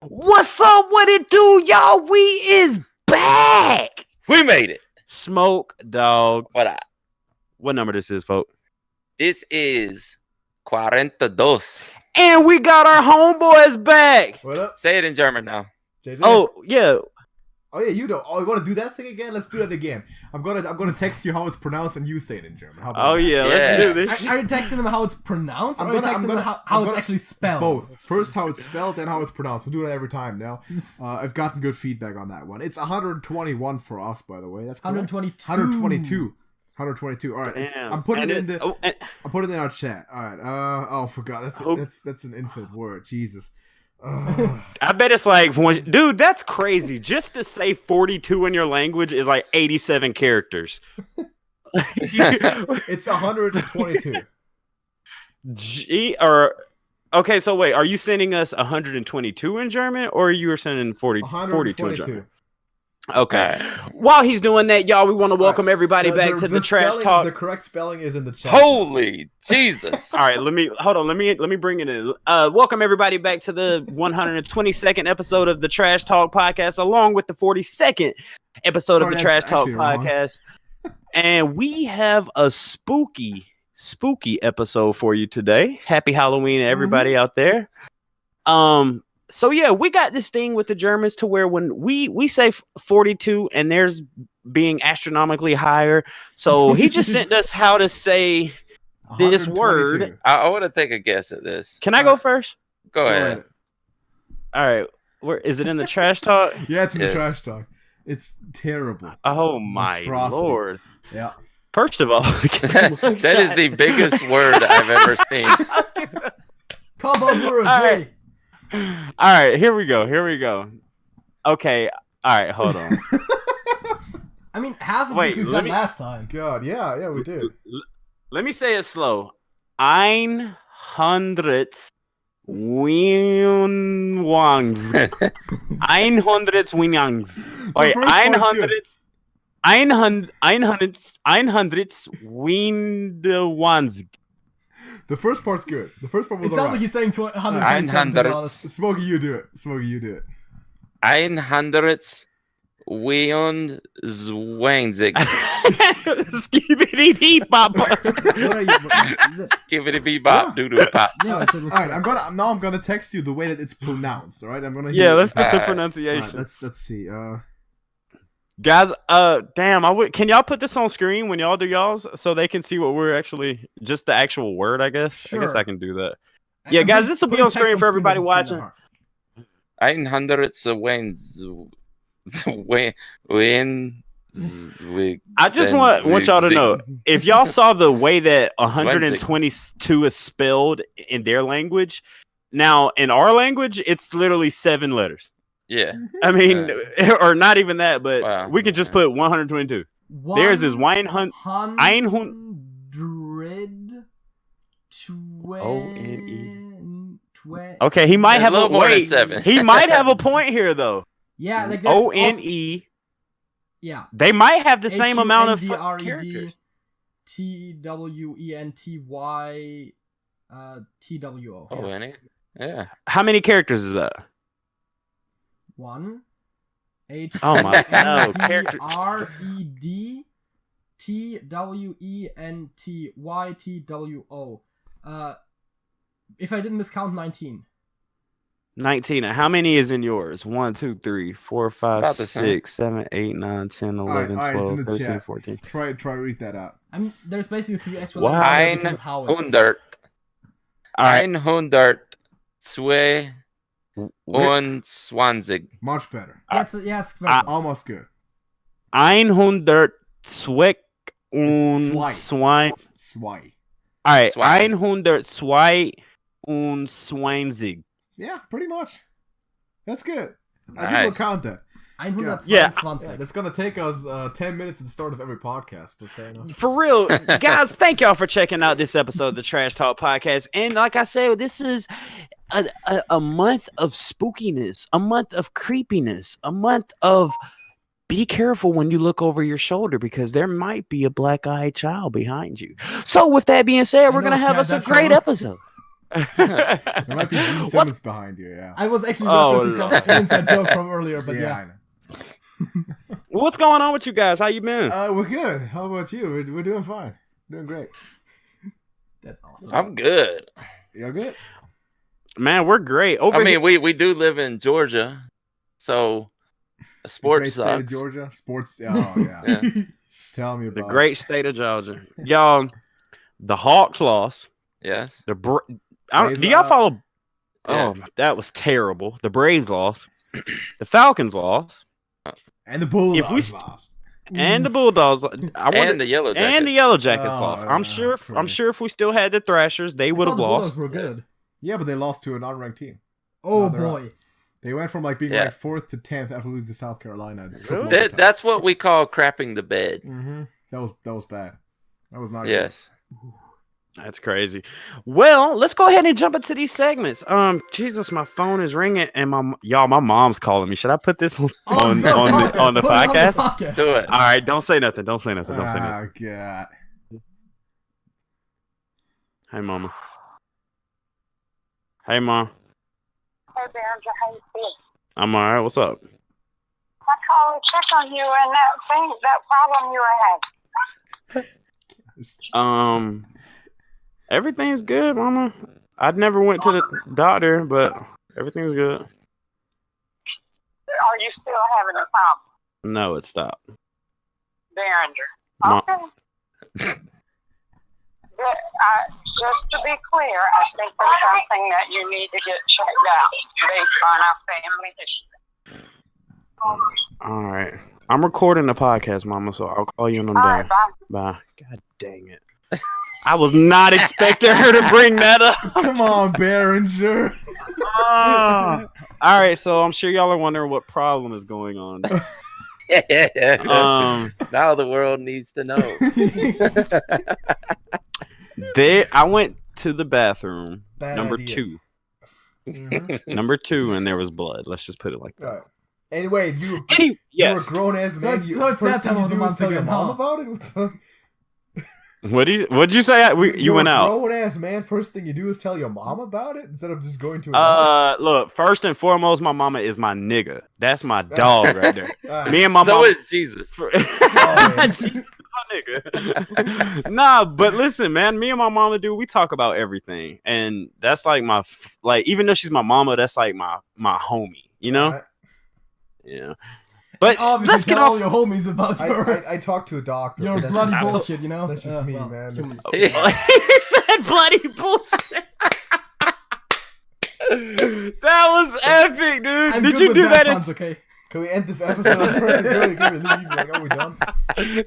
What's up? What it do, y'all? We is back. We made it. Smoke dog. What up? What number this is, folks? This is 42. And we got our homeboys back. What up? Say it in German now. JJ? Oh yeah. Oh yeah, you don't. Oh, you want to do that thing again? Let's do that again. I'm gonna text you how it's pronounced and you say it in German. How about that? Yeah, let's do this. Are you texting them how it's pronounced, or are you texting them how it's actually spelled? Both. First how it's spelled, then how it's pronounced. We'll do it every time now. I've gotten good feedback on that one. It's 121 for us, by the way. That's correct. 122. 122. All right. I'm it putting it in in. I'm putting it in our chat. All right. Oh, forgot. That's an infinite word. Jesus. I bet it's like, dude, that's crazy. Just to say 42 in your language is like 87 characters. It's 122. Okay, so wait, are you sending us 122 in German, or you are sending 42 in German? Okay. While he's doing that, y'all, we want to welcome everybody back to the Trash Talk. The correct spelling is in the chat. Holy Jesus! All right, let me bring it in. Welcome everybody back to the 122nd episode of the Trash Talk podcast, along with the 42nd episode of the Trash Talk podcast. And we have a spooky episode for you today. Happy Halloween, everybody out there. So yeah, we got this thing with the Germans to where when we say 42 and theirs being astronomically higher, so he just sent us how to say this word. I want to take a guess at this. Can I go first? Go ahead. All right, where is it in the Trash Talk? Yeah, it's in the Trash Talk. It's terrible. Oh my Lord! Yeah. First of all, that is the biggest word I've ever seen. Come on, we're All right, here we go. Okay, all right, hold on. I mean, half of this we've done last time. God, yeah, we did. Let me say it slow. 100 Winwangs. 100 Winwangs. Wait, 100 Winwangs. The first part's good. The first part was It sounds like he's saying 127, to be honest. Smokey, you do it. 100 Weon Zwangzig. Skibbity dee bop. Skibbity bee bop doo doo pop. Yeah, alright, I'm gonna text you the way that it's pronounced. Alright, I'm gonna let's get the pronunciation. Right, let's see. Guys, damn, can y'all put this on screen when y'all do y'all's so they can see what we're actually, just the actual word, I guess? Sure. I guess I can do that. Yeah, guys, this will be on screen for everybody watching. 100 I just want y'all to know, if y'all saw the way that 122 is spelled in their language, now in our language, it's literally 7 letters. Yeah. I mean, or not even that, but we can just put 122. Theirs is 100. Okay, he might have a point. He might have a point here, thoh. Yeah, like that's ONE. Yeah. They might have the same amount of characters. TWENTY TWO. ONE. Yeah. How many characters is that? 1 Oh my no, HREDTWENTYTWO. If I didn't miscount, 19. 19. How many is in yours? 1, 2, 3, 4, 5, 6, 7, 8, 9, 10, 11, 12, 13, 14. Try read that out. There's basically 3 extra Wow. letters because of how it's... 100. 122. Much better. It's very almost good. 100 Zwei. All right, 122. Yeah, pretty much. That's good. Nice. I think we'll count that. 122. That's gonna take us 10 minutes at the start of every podcast, but fair enough. For real, guys, thank y'all for checking out this episode of the Trash Talk podcast. And like I said, this is a month of spookiness, a month of creepiness, a month of be careful when you look over your shoulder because there might be a black-eyed child behind you. So with that being said, we're gonna have us a great episode. There might be Gene Simmons behind you. Yeah. I was actually referencing some inside joke from earlier, but yeah. I know. What's going on with you guys? How you been? We're good. How about you? We're doing fine. Doing great. That's awesome. I'm good. You're good? Man, we're great. We do live in Georgia, so sports great sucks. state of Georgia. Sports. Oh yeah. Tell me about the great state of Georgia, y'all. The Hawks lost. Yes. Do y'all follow? Yeah. Oh, that was terrible. The Braves lost. The Falcons lost. And the Bulldogs lost. And the Bulldogs. And the Yellow Jackets. And the Yellow Jackets lost. Yeah, I'm sure if we still had the Thrashers, they would have lost. The Bulldogs were good. Yeah, but they lost to an unranked team. Oh boy. They went from being ranked 4th to 10th after losing to South Carolina. That's what we call crapping the bed. Mm-hmm. That was bad. That was not good. Yes. That's crazy. Well, let's go ahead and jump into these segments. Jesus, my phone is ringing, and my mom's calling me. Should I put this on the podcast? Do it. All right, don't say nothing. Don't say nothing. Oh God. Hey, Mama. Hey, Mom. Hey, Barringer, how you feeling? I'm all right. What's up? I called to check on you and that problem you were having. Everything's good, Mama. I never went to the doctor, but everything's good. Are you still having a problem? No, it stopped. Barringer. Okay. Just to be clear, I think there's something that you need to get checked out based on our family history. All right. I'm recording the podcast, Mama, so I'll call you when I'm done. Right, bye. God dang it. I was not expecting her to bring that up. Come on, Barringer. All right, so I'm sure y'all are wondering what problem is going on. Now the world needs to know. I went to the bathroom, number ideas. 2. Mm-hmm. Number 2, and there was blood. Let's just put it like that. Right. Anyway, you were a grown ass man. It's that time of the month tell your again, mom huh? about it. What'd you say? You went out. Grown ass man. First thing you do is tell your mom about it instead of just going to. Look. First and foremost, my mama is my nigga. That's my dog right there. Me and my so mama. is Jesus. Jesus is my nigga. Nah, but listen, man. Me and my mama, we talk about everything, and that's like even though she's my mama, that's like my homie. You know. Right. Yeah. But obviously let's get all off your homies about your I talked to a doctor. your bloody bullshit, you know? That's just me, man. He said bloody bullshit. That was epic, dude. I'm Did good you with do that? puns, okay? Can we end this episode? Can we leave? Like, are we done?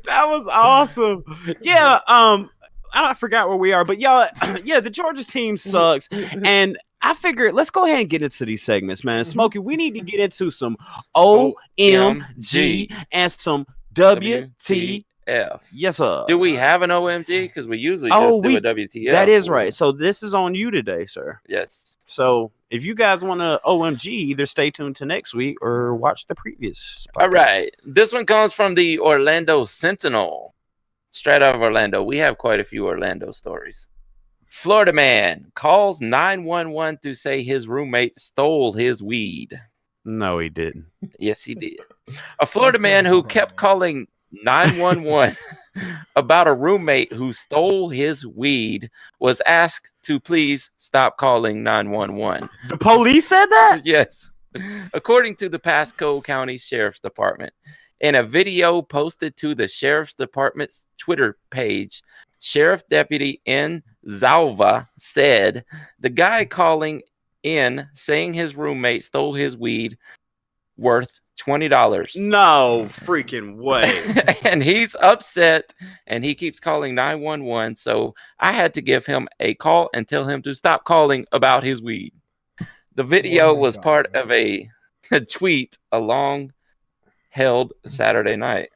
That was awesome. Yeah. I forgot where we are, but y'all, yeah, the Georgia team sucks, and I figured let's go ahead and get into these segments, man. Smokey, we need to get into some OMG and some WTF. Yes, sir. Do we have an OMG? Because we usually just do a WTF. That is right. So this is on you today, sir. Yes. So if you guys want to OMG, either stay tuned to next week or watch the previous podcast. All right. This one comes from the Orlando Sentinel. Straight out of Orlando. We have quite a few Orlando stories. Florida man calls 911 to say his roommate stole his weed. No, he didn't. Yes, he did. A Florida man who kept calling 911 about a roommate who stole his weed was asked to please stop calling 911. The police said that? Yes. According to the Pasco County Sheriff's Department. In a video posted to the Sheriff's Department's Twitter page, Sheriff Deputy N. Zalva said the guy calling in saying his roommate stole his weed worth $20. No freaking way. And he's upset and he keeps calling 911. So I had to give him a call and tell him to stop calling about his weed. The video was part of a tweet along held Saturday night.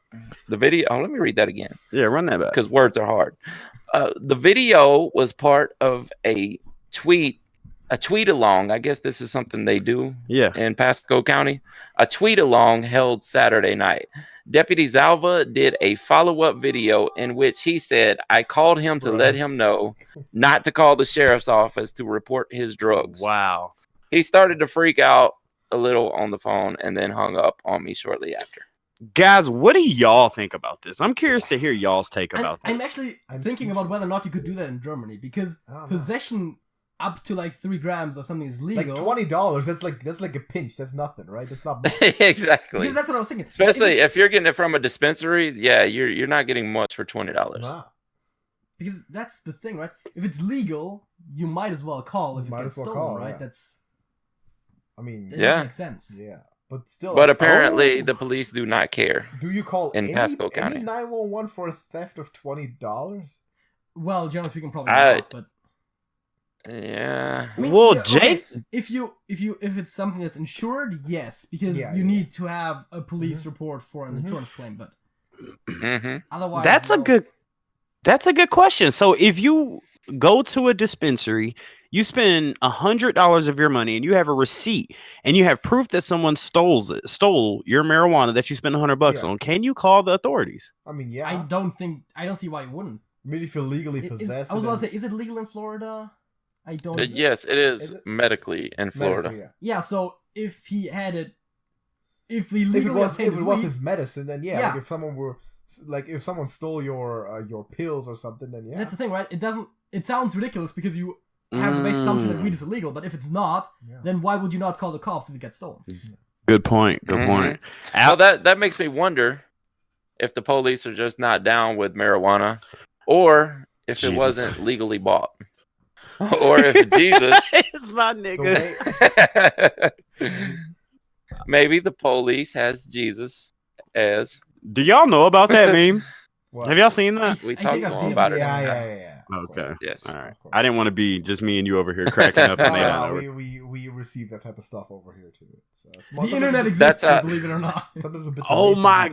The video, let me read that again. Yeah, run that back. Because words are hard. The video was part of a tweet a tweet along. I guess this is something they do in Pasco County. A tweet along held Saturday night. Deputy Zalva did a follow-up video in which he said, I called him to let him know not to call the sheriff's office to report his drugs. Wow. He started to freak out a little on the phone and then hung up on me shortly after. Guys, what do y'all think about this? I'm curious to hear y'all's take about this. I'm actually thinking about whether or not you could do that in Germany, because possession up to like 3 grams of something is legal. Like $20. That's like a pinch. That's nothing, right? That's not exactly. Because that's what I was thinking. Especially if you're getting it from a dispensary, you're not getting much for $20. Wow. Because that's the thing, right? If it's legal, you might as well call if it gets stolen, right? Yeah. That's. I mean, that doesn't make sense. Yeah, but still. But apparently, the police do not care. Do you call in Pasco County any 911 for a theft of $20? Well, generally speaking, probably not. But yeah. I mean, well, okay, if it's something that's insured, yes, because you need to have a police report for an insurance claim. But otherwise, that's a good question. So if you go to a dispensary, you spend $100 of your money, and you have a receipt, and you have proof that someone stole your marijuana that you spent $100 on. Can you call the authorities? I mean, yeah. I don't see why you wouldn't. I mean, if you legally possess. I was about to say, is it legal in Florida? I don't. Yes, it is medically in Florida. Medically, yeah. So if he had it, if it was his medicine, then like if someone were if someone stole your pills or something, then that's the thing, right? It sounds ridiculous because you have the base assumption that weed is illegal, but if it's not, then why would you not call the cops if it gets stolen? Good point. Good point. Well, that makes me wonder if the police are just not down with marijuana, or if it wasn't legally bought, or if Jesus is my nigga. Maybe the police has Jesus as. Do y'all know about that meme? What? Have y'all seen that? We talked about it. Yeah. Okay. Yes. All right. I didn't want to be just me and you over here cracking up. We receive that type of stuff over here too. The internet exists, believe it or not. Sometimes a bit. Oh my.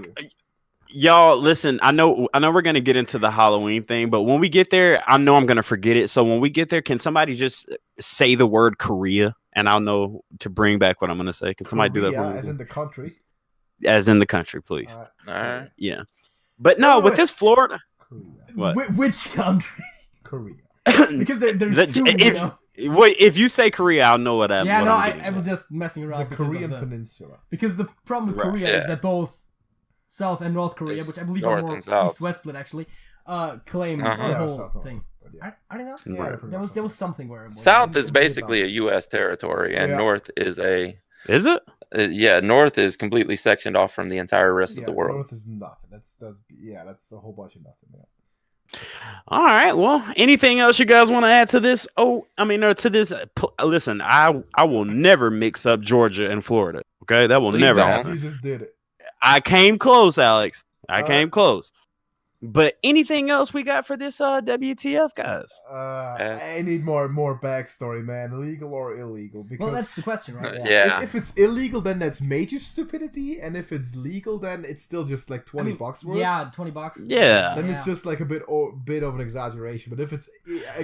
Y'all, listen, I know we're going to get into the Halloween thing, but when we get there, I know I'm going to forget it. So when we get there, can somebody just say the word Korea, and I'll know to bring back what I'm going to say? Can somebody do that for me? As in the country? As in the country, please. All right. Yeah. But no, with this Florida. Korea. Which country? Korea. Because there's two, if you say Korea, I'll know what that. Yeah, no, I was just messing around. The Korean Peninsula. Because the problem with Korea is that both South and North Korea, which I believe are more East-West split, actually, claim the whole thing. I don't know. Yeah, there was something where South is basically a U.S. territory, and North is a. Is it? North is completely sectioned off from the entire rest of the world. North is nothing. That's a whole bunch of nothing. Yeah. All right. Well, anything else you guys want to add to this? To this. Listen, I will never mix up Georgia and Florida. Okay, that will never happen. You just did it. I came close, Alex. I came close. But anything else we got for this WTF, guys? I need more backstory, man. Legal or illegal? Because that's the question, right? Yeah. If it's illegal, then that's major stupidity, and if it's legal, then it's still just like $20 worth. Yeah, $20. Yeah. Then it's just like a bit of an exaggeration. But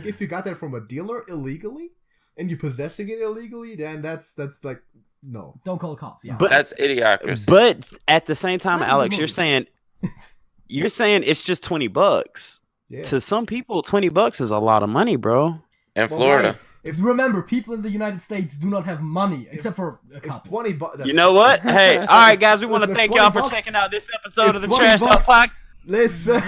if you got that from a dealer illegally, and you're possessing it illegally, then that's like no. Don't call the cops. Yeah. But that's idiocracy. But at the same time, Alex, you're saying it's just $20. Yeah. To some people, $20 is a lot of money, bro. In Florida. Remember, people in the United States do not have money except for a couple. $20. You know what? Hey, all right, guys, we want to thank y'all for checking out this episode of the Trash Talk Podcast. Listen,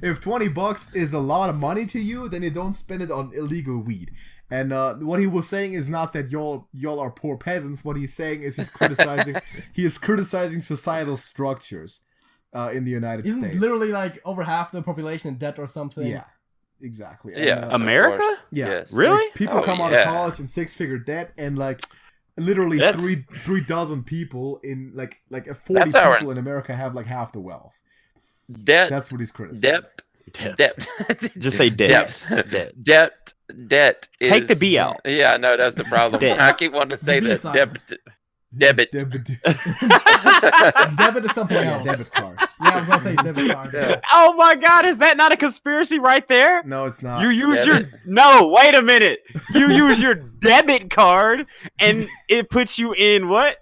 if $20 is a lot of money to you, then you don't spend it on illegal weed. And what he was saying is not that y'all are poor peasants. What he's saying is he is criticizing societal structures in the United States. Isn't literally like over half the population in debt or something? Yeah, exactly. Yeah, and, America? Yeah, yes. Really? Like, people come out of college in 6-figure debt, and like literally three dozen people in like 40 people in America have like half the wealth. Debt. That's what he's criticizing. Debt. Just say debt. Debt is... Take the B out. Yeah, no, that's the problem. I keep wanting to say that. Debt. Debit. Debit. Debit is something else. Debit card. Yeah, I was gonna say debit card. Yeah. Oh my God, is that not a conspiracy right there? No, it's not. You use Debit. no, wait a minute. You use your debit card and it puts you in what?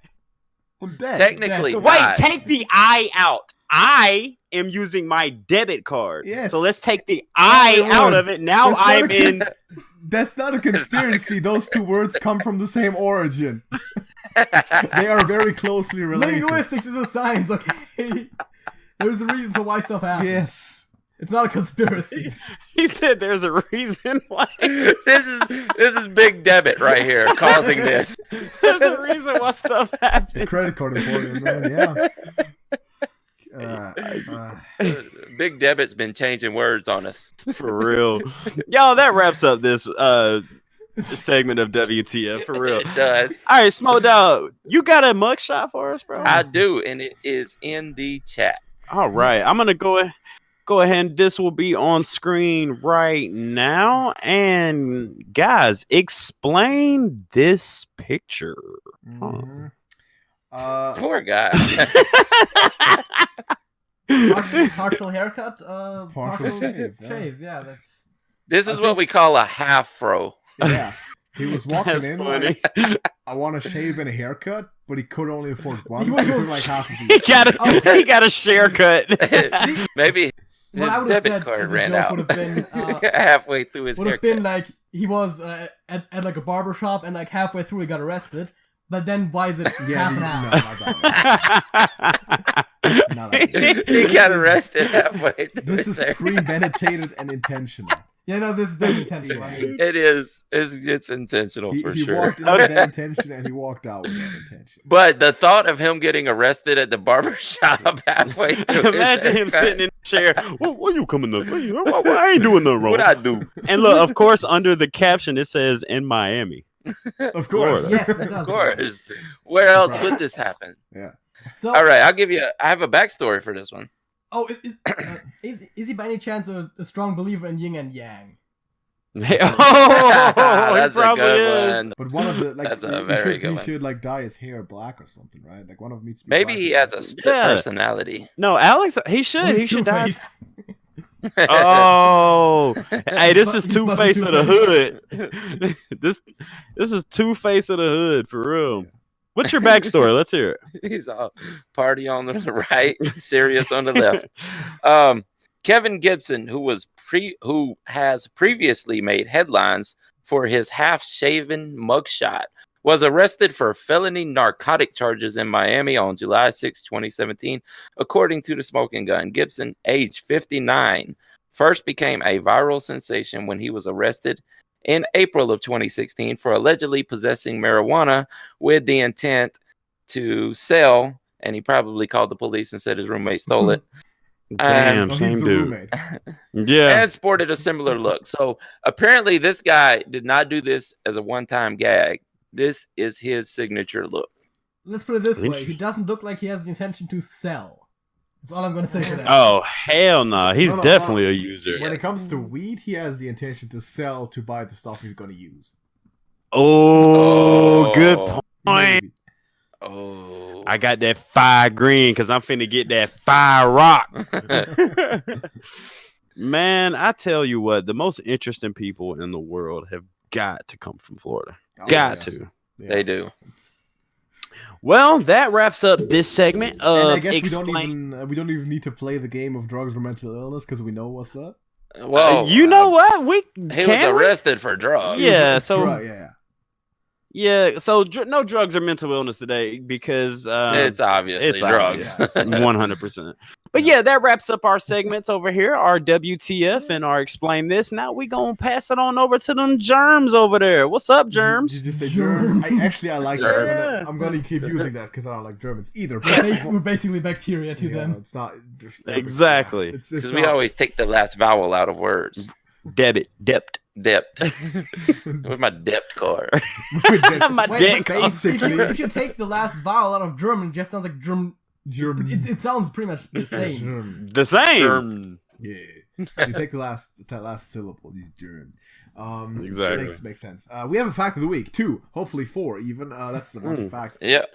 Well, debt. Technically, Wait, not. take the I out. I am using my debit card. Yes. So let's take the I wait, out wait. of it. Now That's not I'm a in. That's not a conspiracy. Those two words come from the same origin. They are very closely related. Linguistics is a science, okay? There's a reason for why stuff happens. Yes. It's not a conspiracy. He said there's a reason why. This is big debit right here causing this. There's a reason why stuff The happens. credit card important, man. Yeah. Big debit's been changing words on us. For real. Yo, that wraps up this segment of WTF, for real. It does. All right, Smo Dog, you got a mugshot for us, bro? I do, and it is in the chat. All right, I'm gonna go ahead and this will be on screen right now. And guys, explain this picture. Mm-hmm. Poor guy. Partial haircut. Partial shave, yeah. Shave. Yeah, that's. This is what we call a half fro. Yeah. He was walking That's in funny. like, I want a shave and a haircut, but he could only afford one. He So he was- took like half of He each. he got a share cut. Maybe What I his would have debit said card as a ran joke out would have been. halfway through his Would have haircut. been like he was at like a barber shop and like halfway through he got arrested, but then buys it Yeah, half and no, half. not that one. Not like that. He got arrested halfway through This his is haircut. premeditated and intentional. Yeah, no, this is definitely intentional. I mean, It is. It's intentional He, for he sure. walked in with that intention and he walked out with that intention. But the thought of him getting arrested at the barber shop halfway through Imagine him his sitting in the chair. Why you coming up? Why I ain't doing nothing wrong. What I do? And look, of course, under the caption it says "in Miami." Of course. Florida. yes, it Of does. course. Where else would this happen? Yeah. So, All right, I'll give you. I have a backstory for this one. oh, is he by any chance a strong believer in yin and yang? Oh, That's he a probably good is. one. But one of the like That's a he very should, good he one. should like dye his hair black or something, right? Like one of them needs to be Maybe black. he has a split Yeah. personality. No, Alex, he should. Or He he's should die. Two-Face? Oh, hey, this is He's Two about Face to of the Two-Face. hood. this is Two Face of the hood for real. What's your backstory? Let's hear it. He's all party on the right, serious on the left. Kevin Gibson, who has previously made headlines for his half-shaven mugshot, was arrested for felony narcotic charges in Miami on July 6, 2017. According to the Smoking Gun, Gibson, age 59, first became a viral sensation when he was arrested in April of 2016 for allegedly possessing marijuana with the intent to sell, and he probably called the police and said his roommate stole it. Damn, Oh, he's same the dude. roommate. Yeah. And sported a similar look. So apparently this guy did not do this as a one-time gag. This is his signature look. Let's put it this way: he doesn't look like he has the intention to sell. That's all I'm gonna say for that. Oh hell no, he's No, definitely a user. When it comes to weed, he has the intention to sell to buy the stuff he's going to use. Oh, good point. Maybe. Oh. I got that fire green because I'm finna get that fire rock. Man, I tell you what, the most interesting people in the world have got to come from Florida. Oh, Got yes. to. Yeah. They do. Well, that wraps up this segment And of I guess Explain. we don't even need to play the game of drugs or mental illness because we know what's up. Well, you know what? We he was arrested for drugs. Yeah, It's so right, yeah. yeah, so no drugs or mental illness today because It's obviously drugs. obvious. 100%. But yeah, that wraps up our segments over here, our WTF and our Explain This. Now we gonna pass it on over to them germs over there. What's up, germs? Did you say Germs. germs? I like Germs. that. I'm going to keep using that because I don't like Germans either. We're basically bacteria to Yeah, them. it's not Exactly. It's Because we not- always take the last vowel out of words. Debit, debt. Debt. Where's my debt card? My Wait, debt. but basically- if you take the last vowel out of German, it just sounds like German. German. It sounds pretty much the same. German. The same. Germ. Yeah. You take the last syllable. You germ. Exactly. Makes sense. We have a fact of the week, 2, hopefully 4 even. That's a bunch of facts. Yeah,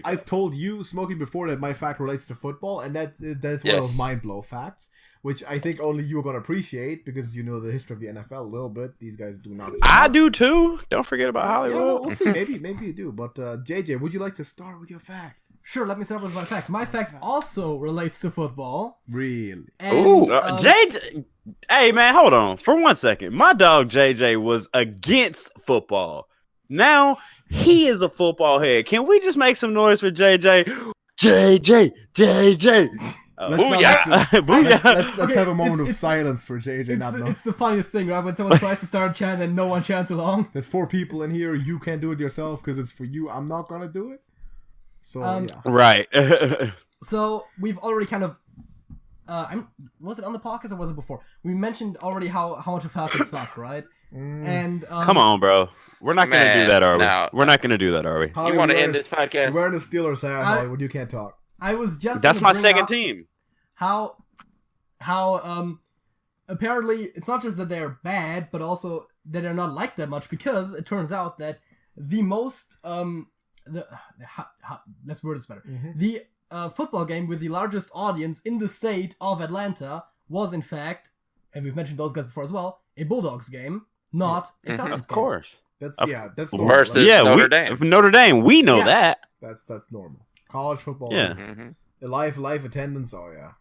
I've told you, Smokey, before that my fact relates to football, and that's one of those mind blow facts, which I think only you are gonna appreciate because you know the history of the NFL a little bit. These guys do not. I do too. Don't forget about Hollywood. Yeah, we'll see. Maybe you do. But JJ, would you like to start with your fact? Sure, let me start with my fact. My fact also relates to football. Really? And, JJ. Hey, man, hold on for 1 second. My dog JJ was against football. Now he is a football head. Can we just make some noise for JJ? JJ. Let's have a moment of silence for JJ. It's the funniest thing, right? When someone tries to start chanting and no one chants along. There's 4 people in here. You can't do it yourself because it's for you. I'm not gonna do it. So yeah. Right. So we've already kind of. Was it on the podcast or was it before? We mentioned already how much of Falcons suck, right? And come on, bro. We're not gonna do that, are we? We're not gonna do that, are we? You want to end this podcast? We're in the Steelers hat, Hollywood. You can't talk. I was just. That's my second team. How apparently it's not just that they're bad, but also that they're not liked that much because it turns out that the most let's word this better. The football game with the largest audience in the state of Atlanta was in fact, and we've mentioned those guys before as well, a Bulldogs game, not a Falcons game. Of course. That's versus normal. Notre Dame. Notre Dame, we know that. That's normal. College football is live attendance. Oh yeah.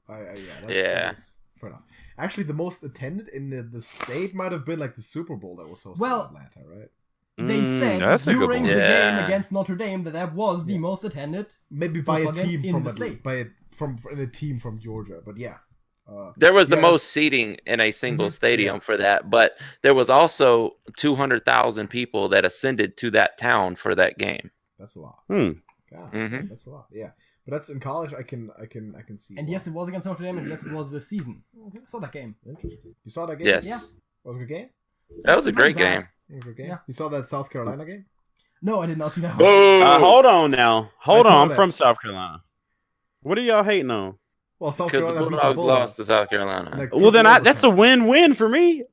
That's fair enough. Actually, the most attended in the state might have been like the Super Bowl that was hosted in Atlanta, right? They said during the game against Notre Dame that was the most attended. Maybe by a team from the state, from a team from Georgia, but yeah. There was the most seating in a single stadium for that, but there was also 200,000 people that ascended to that town for that game. That's a lot. God, that's a lot. Yeah, but that's in college. I can see. And yes, it was against Notre Dame, and yes, it was this season. I saw that game. Interesting. You saw that game? Yes. Yeah. Was it a good game? That was a great game. Yeah. You saw that South Carolina game? No, I did not see that. Hold on now. Hold on. I'm from South Carolina. What are y'all hating on? Well, South Because Carolina the Bulldogs lost to South Carolina. Like, well, then that's a win-win for me.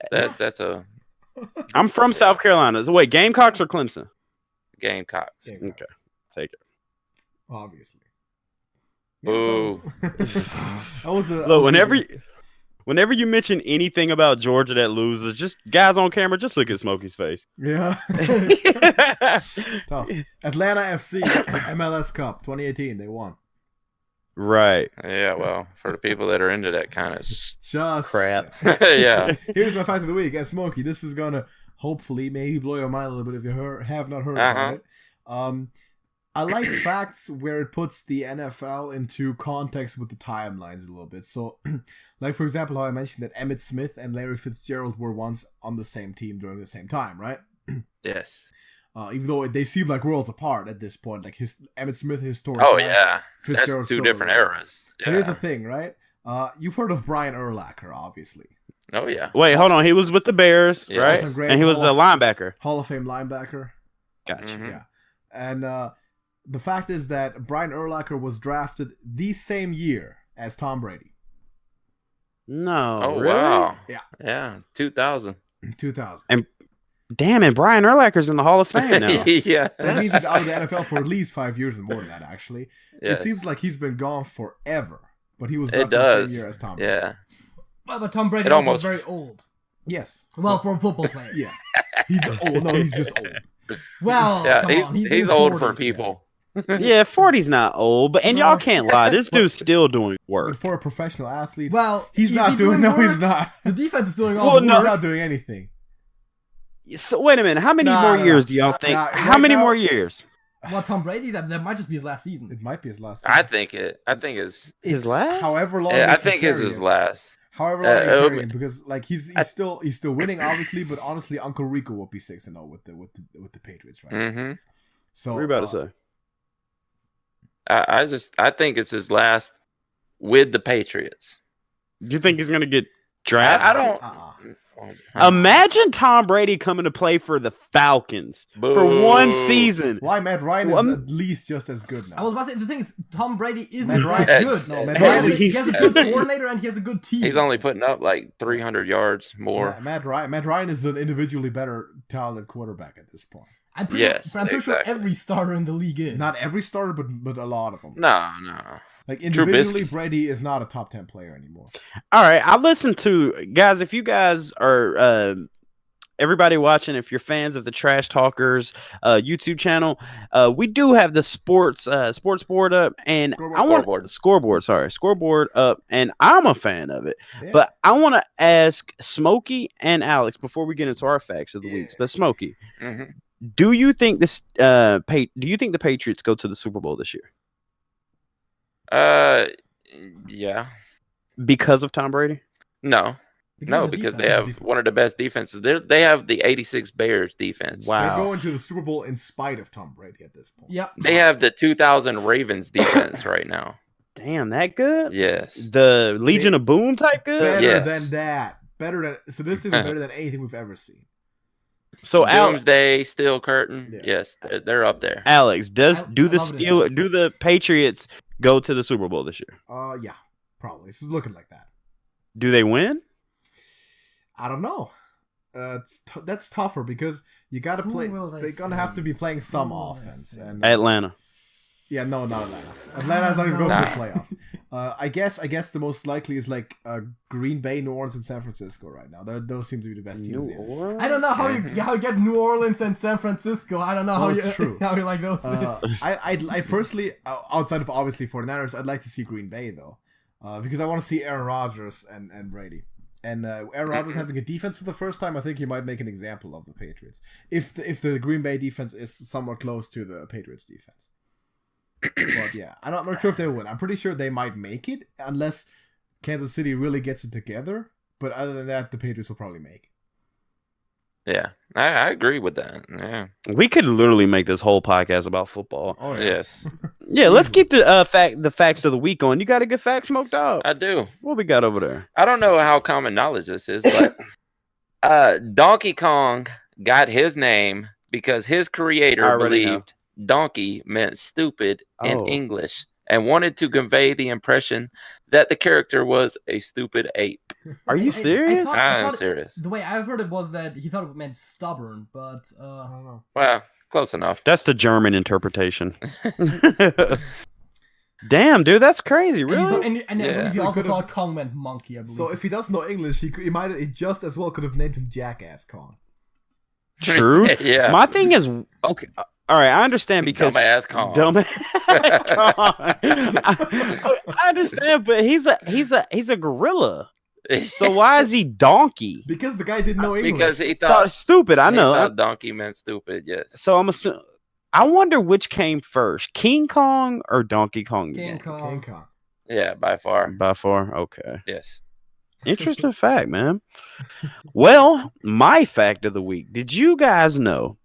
I'm from South Carolina. So wait, Gamecocks or Clemson? Gamecocks. Okay, take it. Obviously. Boo. Look, whenever you mention anything about Georgia that loses, just guys on camera, just look at Smokey's face. Yeah. Tough. Atlanta FC, MLS Cup 2018, they won. Right. Yeah, well, for the people that are into that kind of just crap. Yeah. Here's my fact of the week. And Smokey, this is gonna hopefully maybe blow your mind a little bit if you have not heard about it. I like facts where it puts the NFL into context with the timelines a little bit. So, like for example, how I mentioned that Emmitt Smith and Larry Fitzgerald were once on the same team during the same time, right? Yes. Even though they seem like worlds apart at this point, like Emmitt Smith historic. Oh yeah, Fitzgerald that's two different eras. So here's the thing, right? You've heard of Brian Urlacher, obviously. Oh yeah. Wait, hold on. He was with the Bears, right? And he was a linebacker. Hall of Fame linebacker. Gotcha. Yeah, and the fact is that Brian Urlacher was drafted the same year as Tom Brady. No. Oh really? wow. Yeah. 2000. 2000. And damn it, Brian Urlacher's in the Hall of Fame now. Yeah. That means he's out of the NFL for at least 5 years and more than that, actually. Yes. It seems like he's been gone forever, but he was drafted the same year as Tom Brady. Yeah. Well, but Tom Brady also was very old. Yes. Well, for a football player. Yeah. He's old. No, he's just old. Well, yeah, come on. He's old for people. Yeah, 40's not old, but y'all can't lie. This dude's still doing work. But for a professional athlete, well, he's not doing. No, he's not. The defense is doing all the work. He's not doing anything. So wait a minute. How many more years do y'all think? How many more years? Well, Tom Brady, that might just be his last season. It might be his last season. I think it's his last. However long. Yeah, I think it's his last. However long they carry him, because like he's still winning, obviously. But honestly, Uncle Rico will be 6-0 with the Patriots, right? Mm-hmm. So what are you about to say? I think it's his last with the Patriots. Do you think he's gonna get drafted? I don't. Imagine Tom Brady coming to play for the Falcons for one season. Why Matt Ryan is at least just as good now? I was about to say, the thing is, Tom Brady isn't Matt that Ryan- good. No, Matt he, Ryan has a, he has a good coordinator and he has a good team. He's only putting up like 300 yards more. Matt Ryan is an individually better talented quarterback at this point. I'm pretty sure every starter in the league is. Not every starter, but a lot of them. No. Like individually, Brady is not a top 10 player anymore. All right, I listened to guys. If you guys are everybody watching, if you're fans of the Trash Talkers YouTube channel, we do have the sports board up, and scoreboard up, and I'm a fan of it. Yeah. But I want to ask Smokey and Alex before we get into our facts of the weeks. But Smokey, do you think this? Do you think the Patriots go to the Super Bowl this year? Yeah. Because of Tom Brady? No. Because they have one of the best defenses. They have the 86 Bears defense. Wow. They're going to the Super Bowl in spite of Tom Brady at this point. Yep. They have the 2000 Ravens defense right now. Damn, that good? Yes. The Legion of Boom type good? Better than that. So this is better than anything we've ever seen. So Doomsday, Steel Curtain. Yeah. Yes, they're up there. Alex, do the Patriots go to the Super Bowl this year? Yeah, probably. It's looking like that. Do they win? I don't know. That's tougher because you got to play. They're gonna have to be playing some offense. And Atlanta. Yeah, no, not Atlanta. Atlanta's not even going to the playoffs. I guess the most likely is like Green Bay, New Orleans, and San Francisco right now. Those seem to be the best teams. I don't know how you get New Orleans and San Francisco. I don't know how you like those. I personally, outside of obviously 49ers, I'd like to see Green Bay though, because I want to see Aaron Rodgers and Brady. And Aaron Rodgers having a defense for the first time, I think he might make an example of the Patriots. If the Green Bay defense is somewhat close to the Patriots defense. But yeah, I'm not sure if they would. I'm pretty sure they might make it unless Kansas City really gets it together. But other than that, the Patriots will probably make it. Yeah, I agree with that. Yeah, we could literally make this whole podcast about football. Oh yeah. Yes. Yeah, let's keep the facts of the week on. You got a good fact, Smoked Dog? I do. What we got over there? I don't know how common knowledge this is, but Donkey Kong got his name because his creator believed donkey meant stupid in English and wanted to convey the impression that the character was a stupid ape. Are you serious? I'm serious. The way I've heard it was that he thought it meant stubborn, but I don't know. Well, close enough. That's the German interpretation. Damn, dude, that's crazy. Really? And he also thought Kong meant monkey, I believe. So if he doesn't know English, he just as well could have named him Jackass Kong. True. Yeah. My thing is, okay, all right, I understand because dumbass Kong. Dumbass Kong. I understand, but he's a gorilla. So why is he donkey? Because the guy didn't know English. Because he thought stupid. I know. Thought donkey meant stupid. Yes. So I'm assuming. I wonder which came first, King Kong or Donkey Kong? King Kong. Yeah, by far. By far. Okay. Yes. Interesting fact, man. Well, my fact of the week. Did you guys know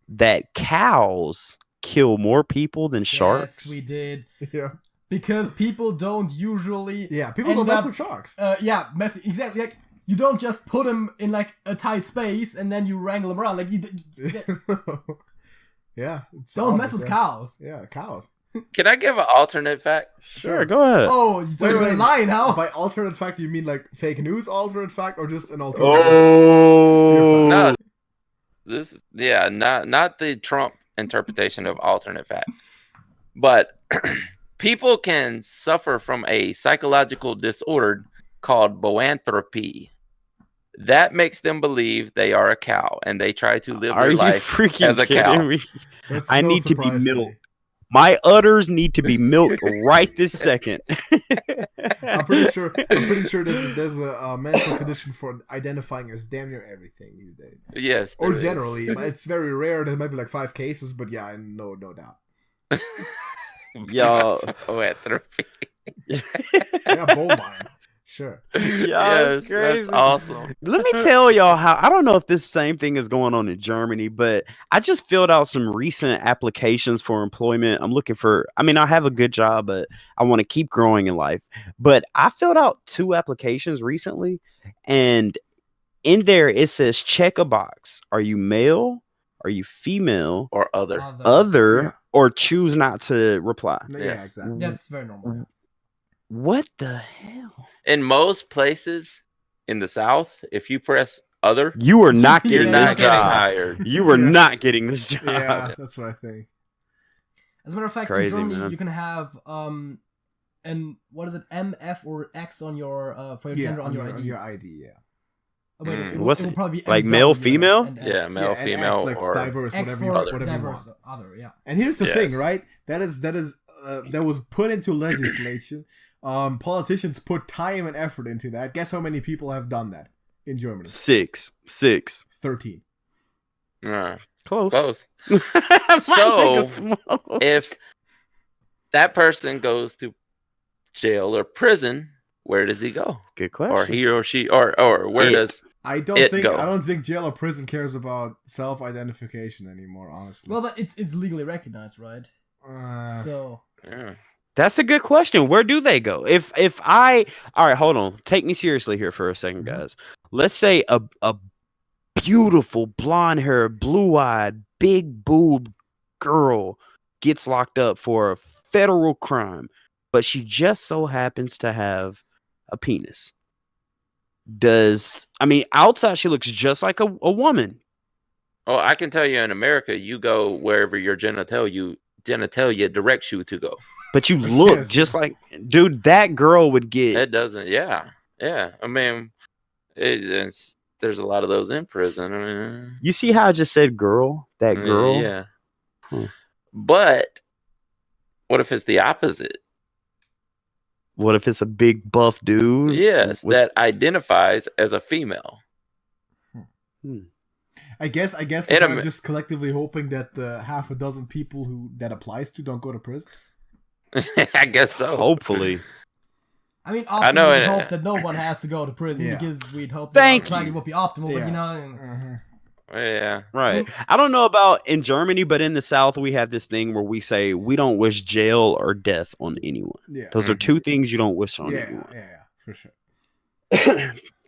that cows kill more people than sharks? Yes, we did. Yeah. Because people don't usually. Yeah, people don't mess with sharks. Exactly. Like, you don't just put them in like a tight space and then you wrangle them around. Like you. Yeah. Don't mess with cows. Yeah, cows. Can I give an alternate fact? Sure, go ahead. Oh, so you're lying now? By alternate fact, you mean like fake news alternate fact or just an alternate? Oh. No. Not the Trump interpretation of alternate fact. But people can suffer from a psychological disorder called boanthropy. That makes them believe they are a cow and they try to live their life as a cow. I need to be milked. My udders need to be milked right this second. I'm pretty sure there's a mental condition for identifying as damn near everything these days. Yes. Or generally. It's very rare. There might be like 5 cases, but yeah, no doubt. Yo. Yeah, bovine. Sure. Yes, that's awesome. Let me tell y'all how, I don't know if this same thing is going on in Germany, but I just filled out some recent applications for employment. I'm looking for, I have a good job, but I want to keep growing in life. But I filled out 2 applications recently, and in there it says check a box. Are you male? Are you female? Or other. Other or choose not to reply. Yeah, exactly. That's very normal. What the hell? In most places in the South, if you press other, You are not You're getting you're this not getting job. hired. You are not getting this job. Yeah, that's what I think. As a matter of fact, crazy, in Germany, man. you can have and what is it, MF or X on your for your gender on your ID. Your ID, yeah. Wait, it What's will it? probably be Like MW male, and female? X. Yeah, male, and female, X, like or diverse, X whatever, for whatever you diverse want. other, yeah. And here's the Yes. thing, right? That was put into legislation. Politicians put time and effort into that. Guess how many people have done that in Germany? 6. 13. Close. Close. My So, nigga small. If that person goes to jail or prison, where does he go? Good question. Or he or she, or where It. does I It don't go. think jail or prison cares about self-identification anymore, honestly. Well, but it's legally recognized, right? So yeah. That's a good question. Where do they go? If I all right, hold on. Take me seriously here for a second, guys. Let's say a beautiful blonde hair, blue eyed, big boob girl gets locked up for a federal crime, but she just so happens to have a penis. Outside she looks just like a woman. Oh, I can tell you in America, you go wherever your genitalia directs you to go. But you look Yes. just like, dude, that girl would get. It doesn't, yeah. I mean, there's a lot of those in prison. I mean, You see how I just said girl? That girl? yeah. Hmm. But what if it's the opposite? What if it's a big buff dude? Yes, With- that identifies as a female. I guess In we're a kind of mi- just collectively hoping that the half a dozen people who that applies to don't go to prison. I guess so. Hopefully. I mean, I know optimally, we'd it- hope that no one has to go to prison Yeah. because we'd hope that Thank our society you. would be optimal. But Yeah. you know, Yeah. Right. I don't know about in Germany, but in the South, we have this thing where we say we don't wish jail or death on anyone. Yeah. Those are two things you don't wish on Yeah, anyone. yeah, for sure.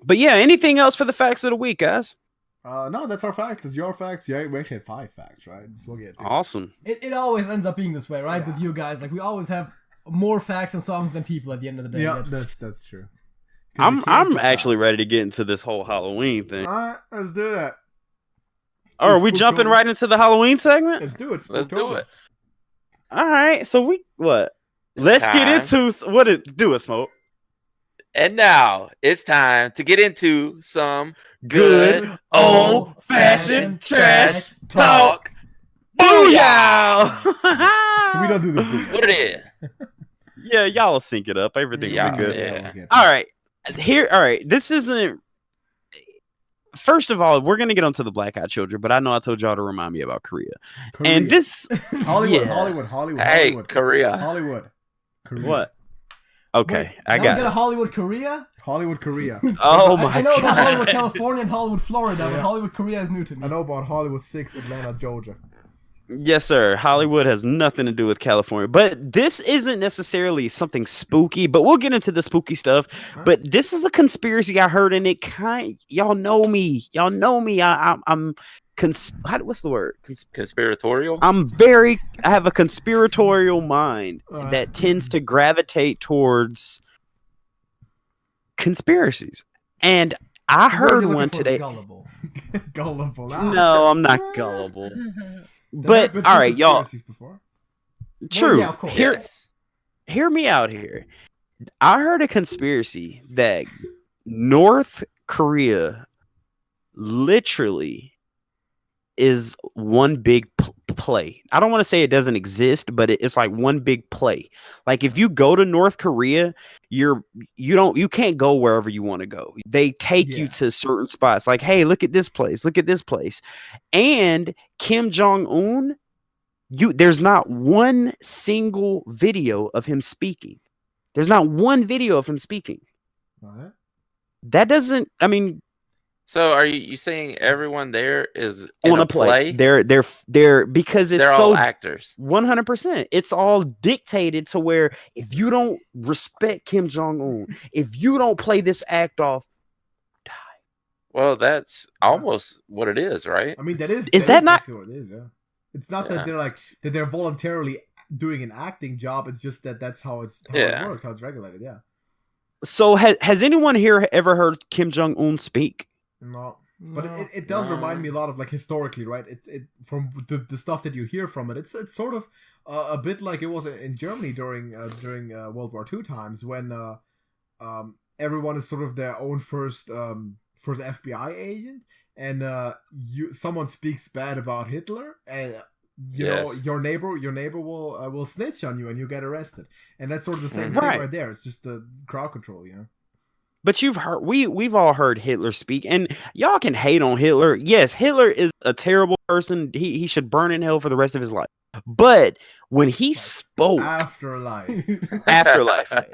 But yeah, anything else for the facts of the week, guys? No, that's our facts. It's your facts. Yeah, we actually had 5 facts, right? That's what we get. Awesome. it always ends up being this way, right? Yeah. With you guys, like we always have more facts and songs than people at the end of the day. Yeah, that's true. 'Cause I'm you can't decide. actually ready to get into this whole Halloween thing. All right, let's do that. Are we Spooktober. jumping right into the Halloween segment? Let's do it. Let's do Spooktober. it. All right. So let's get time. into do it, Smoke. And now it's time to get into some Good old-fashioned trash talk. Booyah! We don't do the booyah. What it is. Yeah, y'all will sync it up. Everything will be good. Yeah. we'll get All right. All right. This isn't. First of all, we're gonna get onto the Black Eyed Children, but I know I told y'all to remind me about Korea. Korea. And this Hollywood, yeah. Hollywood. Hey, Hollywood. Korea. Hollywood. Korea. What? Okay, Wait, I now got we got a it. Hollywood Korea. Hollywood, Korea. Oh I my know about god. Hollywood California and Hollywood Florida, but Yeah. Hollywood Korea is new to me. I know about Hollywood 6, Atlanta, Georgia. Yes, sir. Hollywood has nothing to do with California, but this isn't necessarily something spooky. But we'll get into the spooky stuff. But this is a conspiracy I heard, and it y'all know me. Y'all know me. I'm what's the word? Conspiratorial. I have a conspiratorial mind Uh. that tends to gravitate towards conspiracies. And I The word heard you're looking one for is today. Gullible. Gullible. No, I'm not gullible. There But have been all two right, y'all. conspiracies before. True. yeah, of course. Hear me out here. I heard a conspiracy that North Korea literally is one big play. I don't want to say it doesn't exist, but it's like one big play. Like if you go to North Korea, you can't go wherever you want to go. They take you Yeah. to certain spots. Like, hey, look at this place. Look at this place. And Kim Jong-un, there's not one single video of him speaking. There's not one video of him speaking. All right. That doesn't. I mean, So are you saying everyone there is on in a play. They're because it's They're so all actors. 100%. It's all dictated to where if you don't respect Kim Jong Un, if you don't play this act off, die. Well, that's almost what it is, right? I mean, that is that not basically what it is? Yeah, it's not that they're voluntarily doing an acting job. It's just that's how it works, how it's regulated. Yeah. So has anyone here ever heard Kim Jong-un speak? No. But it does remind me a lot of like historically, right? It from the stuff that you hear from it. It's sort of a bit like it was in Germany during World War II times when everyone is sort of their own first FBI agent, and someone speaks bad about Hitler, and you know your neighbor will snitch on you and you get arrested, and that's sort of the same thing right there. It's just the crowd control, you know. But you've heard we've all heard Hitler speak, and y'all can hate on Hitler. Yes, Hitler is a terrible person. He should burn in hell for the rest of his life. But when he spoke, afterlife,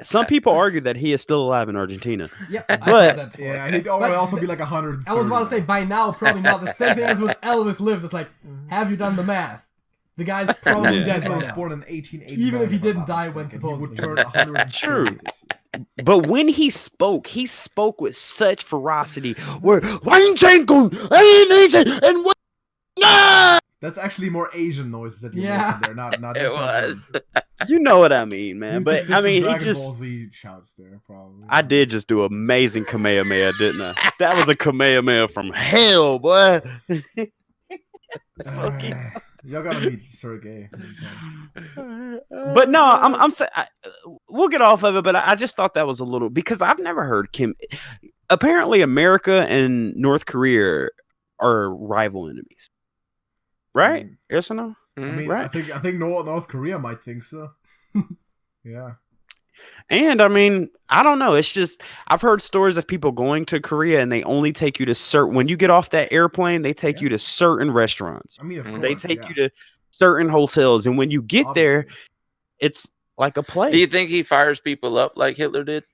some people argue that he is still alive in Argentina. Yep, but he'd also be like 100. I was about to say by now probably not. The same thing as with Elvis lives. It's like, have you done the math? The guy's probably dead by now. He was born in 1889. Even if he didn't die when supposedly. He would turn 100. True. But when he spoke with such ferocity. Where and what? That's actually more Asian noises that you're making there. Not it was. You know what I mean, man. But I mean, Dragon Ball Z shouts there, probably. I did just do amazing Kamehameha, didn't I? That was a Kamehameha from hell, boy. Y'all gotta meet Sergey. But no, I'm saying we'll get off of it. But I just thought that was a little, because I've never heard Kim. Apparently, America and North Korea are rival enemies, right? Yes or no? I mean, right. I think North Korea might think so. Yeah. And I mean, I don't know. It's just I've heard stories of people going to Korea and they only take you to certain. When you get off that airplane, they take you to certain restaurants. I mean, of course, they take you to certain hotels, and when you get there, it's like a play. Do you think he fires people up like Hitler did?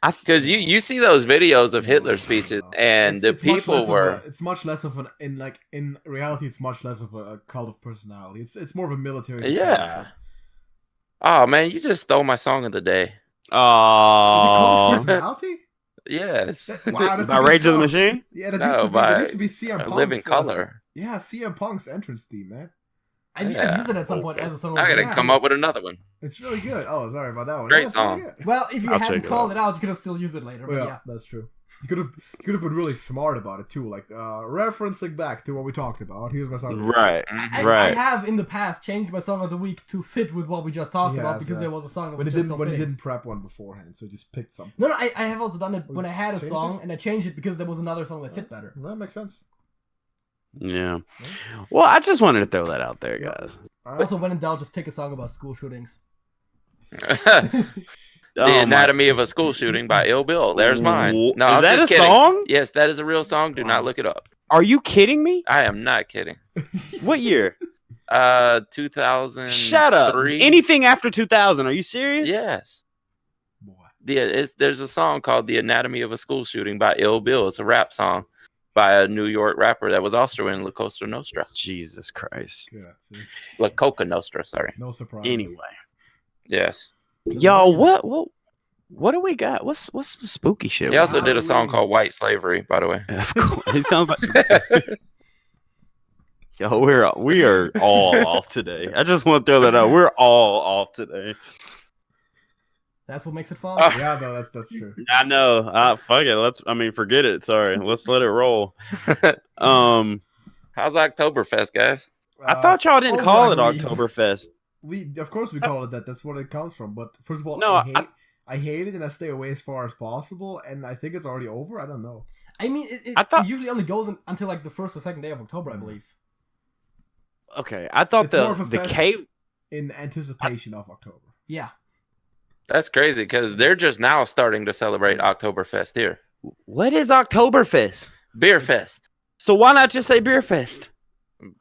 Because you see those videos of Hitler speeches, and the people were. It's much less of in reality, it's much less of a cult of personality. It's more of a military. Yeah. Oh man, you just stole my song of the day. Oh, is it cult of personality? Yes. Wow, that's by Rage of the Machine. Yeah, that used to be CM Punk's Living Color. Yeah, CM Punk's entrance theme, man. I've used it at some point as a song. I gotta come up with another one. It's really good. Oh, sorry about that one. Great song. Really well, if you hadn't called it out, you could have still used it later. But yeah, that's true. You could have been really smart about it too, like referencing back to what we talked about. Here's my song. Right. I have in the past changed my song of the week to fit with what we just talked about because there was a song that was just so when you fitting. didn't prep one beforehand, so you just picked something. No, I have also done it when I had a song and I changed it because there was another song that fit better. That makes sense. Yeah. Well, I just wanted to throw that out there, guys. Also, when in doubt, just pick a song about school shootings. The Anatomy of a School Shooting by Ill Bill. There's mine. No, is I'm that just a kidding. song? Yes, that is a real song. Do not look it up. Are you kidding me? I am not kidding. What year? 2000. Shut up. Anything after 2000? Are you serious? Yes. Yeah, there's a song called "The Anatomy of a School Shooting" by Ill Bill. It's a rap song by a New York rapper that was also in La Costa Nostra. Jesus Christ. La Coca Nostra, sorry. No surprise. Anyway. Yes. Y'all, what do we got? What's the spooky shit? He also did a song called "White Slavery," by the way. Of course. It sounds like yo, we are all off today. I just want to throw that out. We're all off today. That's what makes it fun. Yeah, no, that's true. I know. Fuck it. Forget it. Sorry. Let's let it roll. How's Oktoberfest, guys? I thought y'all didn't call it Oktoberfest. Of course we call it that. That's what it comes from. But first of all, no, I hate it and I stay away as far as possible. And I think it's already over. I don't know. I mean, it usually only goes until like the first or second day of October, I believe. Okay, I thought the cave in anticipation of October. Yeah. That's crazy because they're just now starting to celebrate Oktoberfest here. What is Oktoberfest? Beer Fest. So why not just say Beer Fest?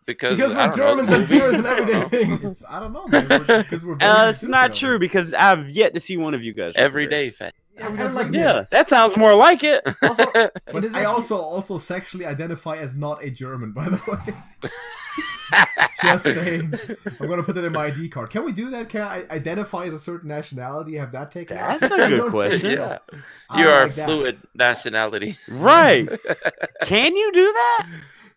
Because we're Germans and beer is an everyday thing. I don't know, man. Because we're it's not true because I've yet to see one of you guys. Everyday fest. Yeah, that sounds more like it. Also, I also sexually identify as not a German, by the way. Just saying. I'm gonna put that in my ID card. Can we do that? Can I identify as a certain nationality? Have that taken That's off? a good question. Yeah. I You are like that. fluid nationality. Right. Can you do that?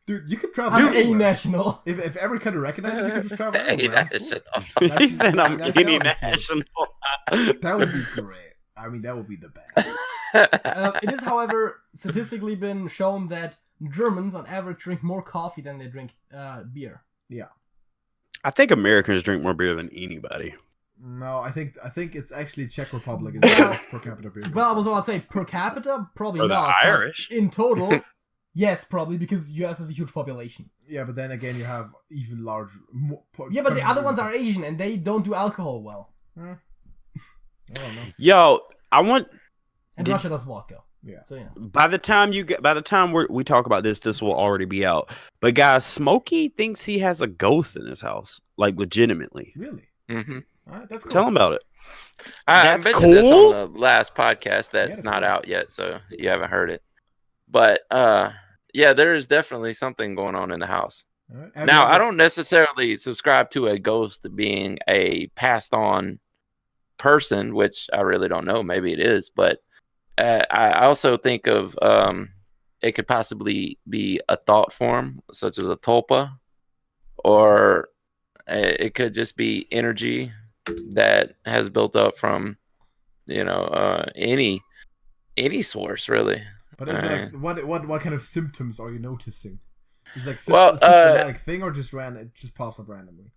Dude, you can travel I'm anywhere. A-national. If every country recognizes you can just travel Hey, anywhere. I'm that fluid. shit off. He said I'm That's any how I feel. national. That would be great. I mean, that would be the best. It is, however, statistically been shown that Germans on average drink more coffee than they drink beer. I think Americans drink more beer than anybody. No, I think it's actually Czech Republic is the best per capita beer. Well, I was about to say per capita, probably Or the not. but Irish. in total, yes, probably because US has a huge population. Yeah, but then again, you have even larger. Yeah, but the other ones are Asian and they don't do alcohol well. I don't know. Yo, I want. And Did- Russia does vodka. Yeah. So yeah. By the time we talk about this will already be out. But guys, Smokey thinks he has a ghost in his house, like legitimately. Really? Mm-hmm. All right, that's cool. Tell him about it. I That's mentioned this cool. on the last podcast that's that's not cool. out yet, so you haven't heard it. But yeah, there is definitely something going on in the house. All right. Have Now, you I ever- don't necessarily subscribe to a ghost being a passed on person, which I really don't know. Maybe it is, but I also think of it could possibly be a thought form, such as a tulpa, or it could just be energy that has built up from, any source, really. But is it like what kind of symptoms are you noticing? Is it like Well, a systematic thing or just random? It just pops up randomly.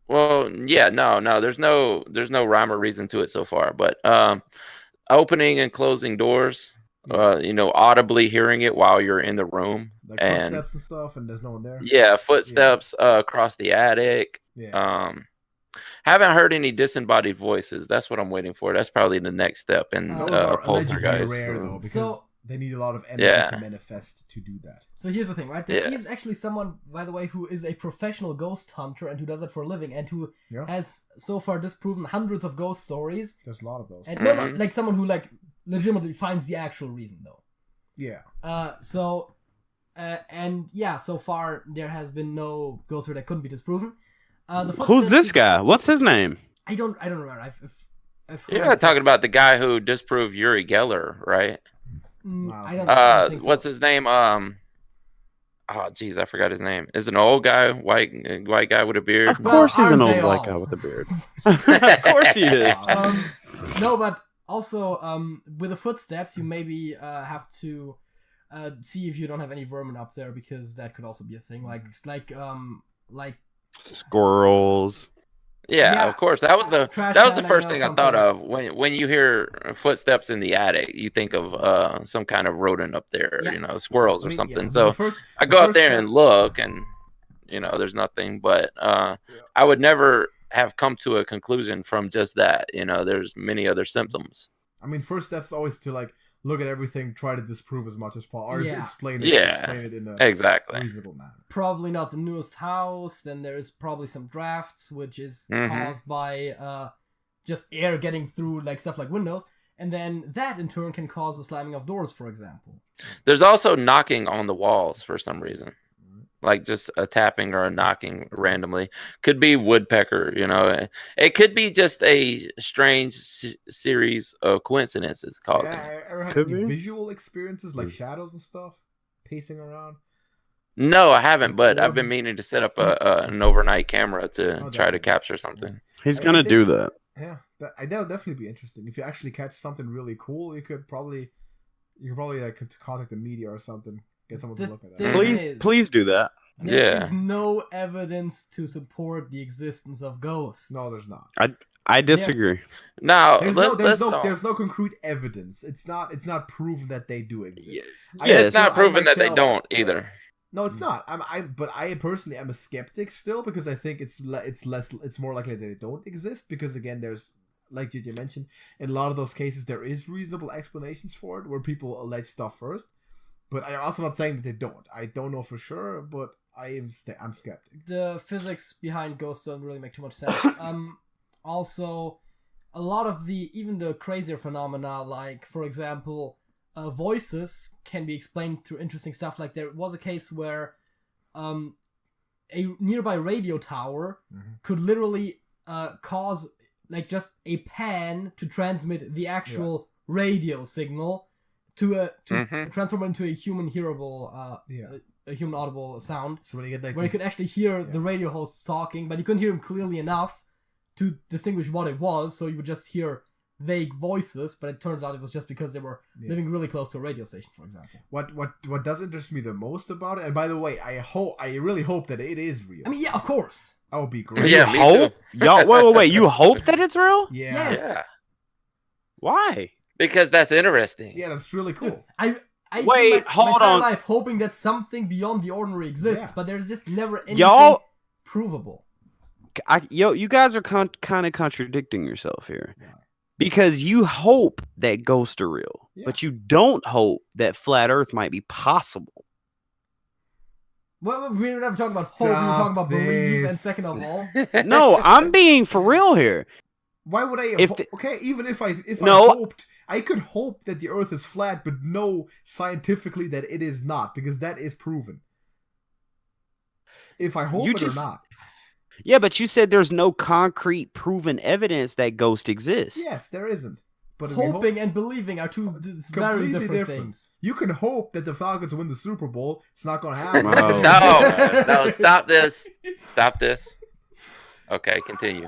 Well, yeah, no, there's no rhyme or reason to it so far, but opening and closing doors, audibly hearing it while you're in the room, Like and footsteps and stuff, and there's no one there. yeah, footsteps across the attic. Yeah. Haven't heard any disembodied voices. That's what I'm waiting for. That's probably the next step in Those are allegedly poltergeist. rare though, because So- they need a lot of energy Yeah. to manifest to do that. So here's the thing, right? There is Yeah. actually someone, by the way, who is a professional ghost hunter and who does it for a living and who Yeah. has so far disproven hundreds of ghost stories. There's a lot of those. And no, Mhm. like someone who like legitimately finds the actual reason though. Yeah. And yeah, so far there has been no ghost story that couldn't be disproven. The Who's footsteps- this guy? What's his name? I don't remember. I've heard You're not talking about the guy who disproved Uri Geller, right? I don't think so. What's his name? Oh, geez, I forgot his name. Is an old guy, white guy with a beard. Of course he's an aren't old they black all? guy with a beard. Of course he is. No, but also with the footsteps, you maybe have to see if you don't have any vermin up there because that could also be a thing. Like Squirrels. Yeah, Yeah. of course. That was the Trash that was the can, I first know thing I thought something. of when you hear footsteps in the attic. You think of some kind of rodent up there, Yeah. squirrels or I mean, something. yeah, So I go up there and look, and there's nothing. But I would never have come to a conclusion from just that. There's many other symptoms. I mean, first step's always to like look at everything, try to disprove as much as possible, or just Yeah. explain it in a Exactly. reasonable manner. probably not the newest house. Then there is probably some drafts, which is Mhm. caused by just air getting through like stuff like windows, and then that in turn can cause the slamming of doors, for example. There's also knocking on the walls for some reason. Like just a tapping or a knocking randomly. Could be woodpecker, It could be just a strange series of coincidences causing it. Yeah, ever had Could any be. visual experiences like shadows and stuff pacing around? No, I haven't, but I've been Orbs. meaning to set up an overnight camera to try to definitely. capture something. He's I gonna think- do that. Yeah, that would definitely be interesting. If you actually catch something really cool, you could probably like contact the media or something, get someone to The look at that. thing Please, please do that. There Yeah. is no evidence to support the existence of ghosts. No, there's not. I disagree. Now, There's let's no concrete evidence. It's not proven that they do exist. I Yeah, it's guess not I proven that they myself- don't either. No, it's not. But I personally am a skeptic still because I think it's more likely that they don't exist because again, there's like JJ mentioned, in a lot of those cases there is reasonable explanations for it where people allege stuff first. But I'm also not saying that they don't. I don't know for sure, but I'm skeptic. The physics behind ghosts don't really make too much sense. Also, a lot of even the crazier phenomena, like for example, voices can be explained through interesting stuff. Like there was a case where a nearby radio tower could literally cause like just a pan to transmit the actual radio signal to transform it into a human hearable, a human audible sound. So when you get like where you could actually hear the radio hosts talking, but you couldn't hear him clearly enough to distinguish what it was, so you would just hear vague voices, but it turns out it was just because they were living really close to a radio station, for example. What does interest me the most about it, and by the way, I really hope that it is real. I mean, yeah, of course. That would be great. Yeah, you hope? Y'all, wait, you hope that it's real? Yeah. Yes. Yeah. Why? Because that's interesting. Yeah, that's really cool. Dude, I Wait, hold my entire on. life hoping that something beyond the ordinary exists, but there's just never anything Y'all- provable. You guys are kind of contradicting yourself here. Because you hope that ghosts are real, but you don't hope that flat Earth might be possible. Well, we were never talking about hope, we were talking about belief, and second of all... No, I'm being for real here. Why would I? Even if I hoped, I could hope that the Earth is flat, but know scientifically that it is not, because that is proven. If I hope it or not. Yeah, but you said there's no concrete proven evidence that ghosts exist. Yes, there isn't. But hoping and believing are two very different things. You can hope that the Falcons win the Super Bowl. It's not going to happen. No, stop this. Stop this. Okay, continue.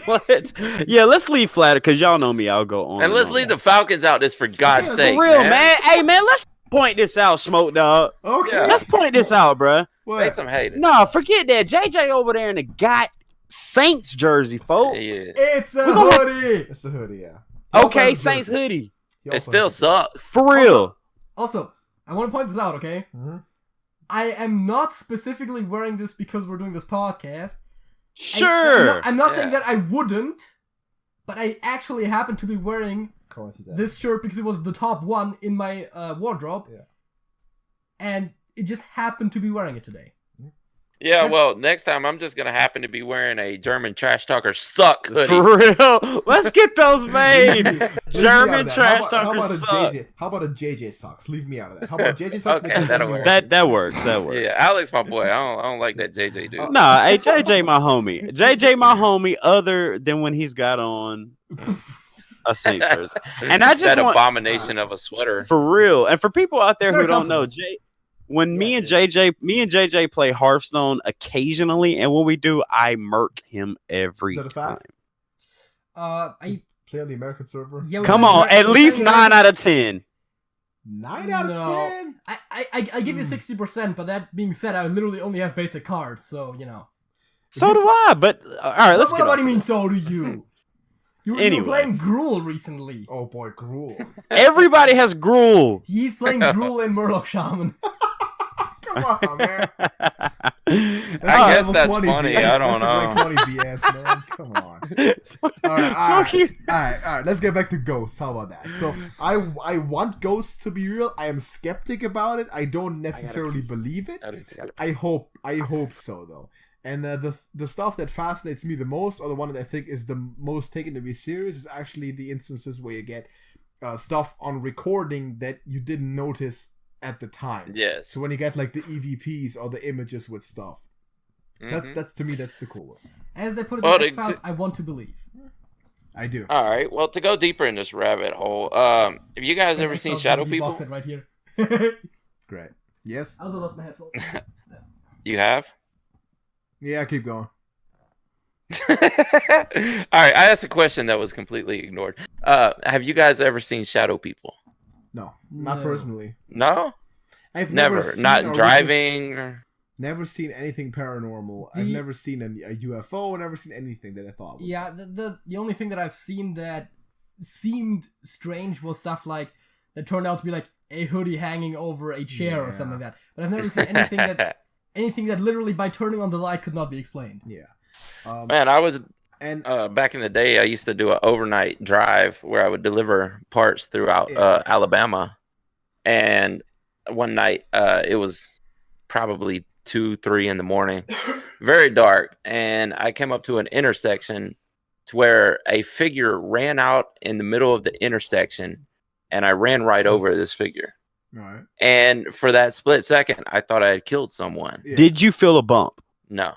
What? Yeah, let's leave flat because y'all know me. I'll go on. And let's leave the Falcons out. This for God's sake, for real, man. Hey, man, let's point this out, Smoke Dog. Okay, let's point this out, bruh. Say some haters. No, forget that. JJ over there in the got Saints jersey, folks. Yeah. It's a hoodie. It's a hoodie, yeah. Okay, Saints hoodie. It still sucks. For real. Also, I want to point this out, okay? Mm-hmm. I am not specifically wearing this because we're doing this podcast. Sure. I'm not saying that I wouldn't, but I actually happen to be wearing this shirt because it was the top one in my wardrobe. Yeah. And it just happened to be wearing it today. Yeah, well, next time I'm just going to happen to be wearing a German Trash Talker suck hoodie. For real. Let's get those made. German Trash Talker suck. How about a JJ socks? Leave me out of that. How about JJ socks? Okay, that'll work. That works. That works. Yeah, Alex, my boy. I don't like that JJ dude. Nah, hey, JJ my homie. JJ my homie other than when he's got on a Saints jersey. And I just that abomination of a sweater. For real. And for people out there who don't know, when me and JJ play Hearthstone occasionally, and when we do, I murk him every time. I play on the American server. Yeah, come on, at least 9 out of 10. 9 out of 10. I give you 60%, but that being said, I literally only have basic cards, so you know. So do I. But all right, let's. What do you mean? So do you? You were playing Gruul recently. Oh boy, Gruul. Everybody has Gruul. He's playing Gruul in Murloc Shaman. Come on, man. I guess that's funny. BS. I don't know. That's 20 BS, man. Come on. All right. Let's get back to ghosts. How about that? So I want ghosts to be real. I am skeptic about it. I don't necessarily believe it. I hope so though. And the stuff that fascinates me the most, or the one that I think is the most taken to be serious, is actually the instances where you get stuff on recording that you didn't notice at the time. Yes. So when you get like the EVPs or the images with stuff, that's to me that's the coolest. As they put it in the X-Files, I want to believe. I do. All right. Well, to go deeper in this rabbit hole, have you guys ever seen Shadow People? Right here. Great. Yes. I also lost my headphones. You have? Yeah, keep going. All right. I asked a question that was completely ignored. Have you guys ever seen Shadow People? No, not personally. No? I've never seen not driving. Never seen anything paranormal. I've never seen a UFO. Never seen anything that I thought was. Yeah, the only thing that I've seen that seemed strange was stuff like that turned out to be like a hoodie hanging over a chair or something like that. But I've never seen anything that literally by turning on the light could not be explained. Yeah. Man, I was back in the day, I used to do an overnight drive where I would deliver parts throughout Alabama. And one night, it was probably 2-3 in the morning, very dark. And I came up to an intersection to where a figure ran out in the middle of the intersection. And I ran right over this figure. All right. And for that split second, I thought I had killed someone. Yeah. Did you feel a bump? No.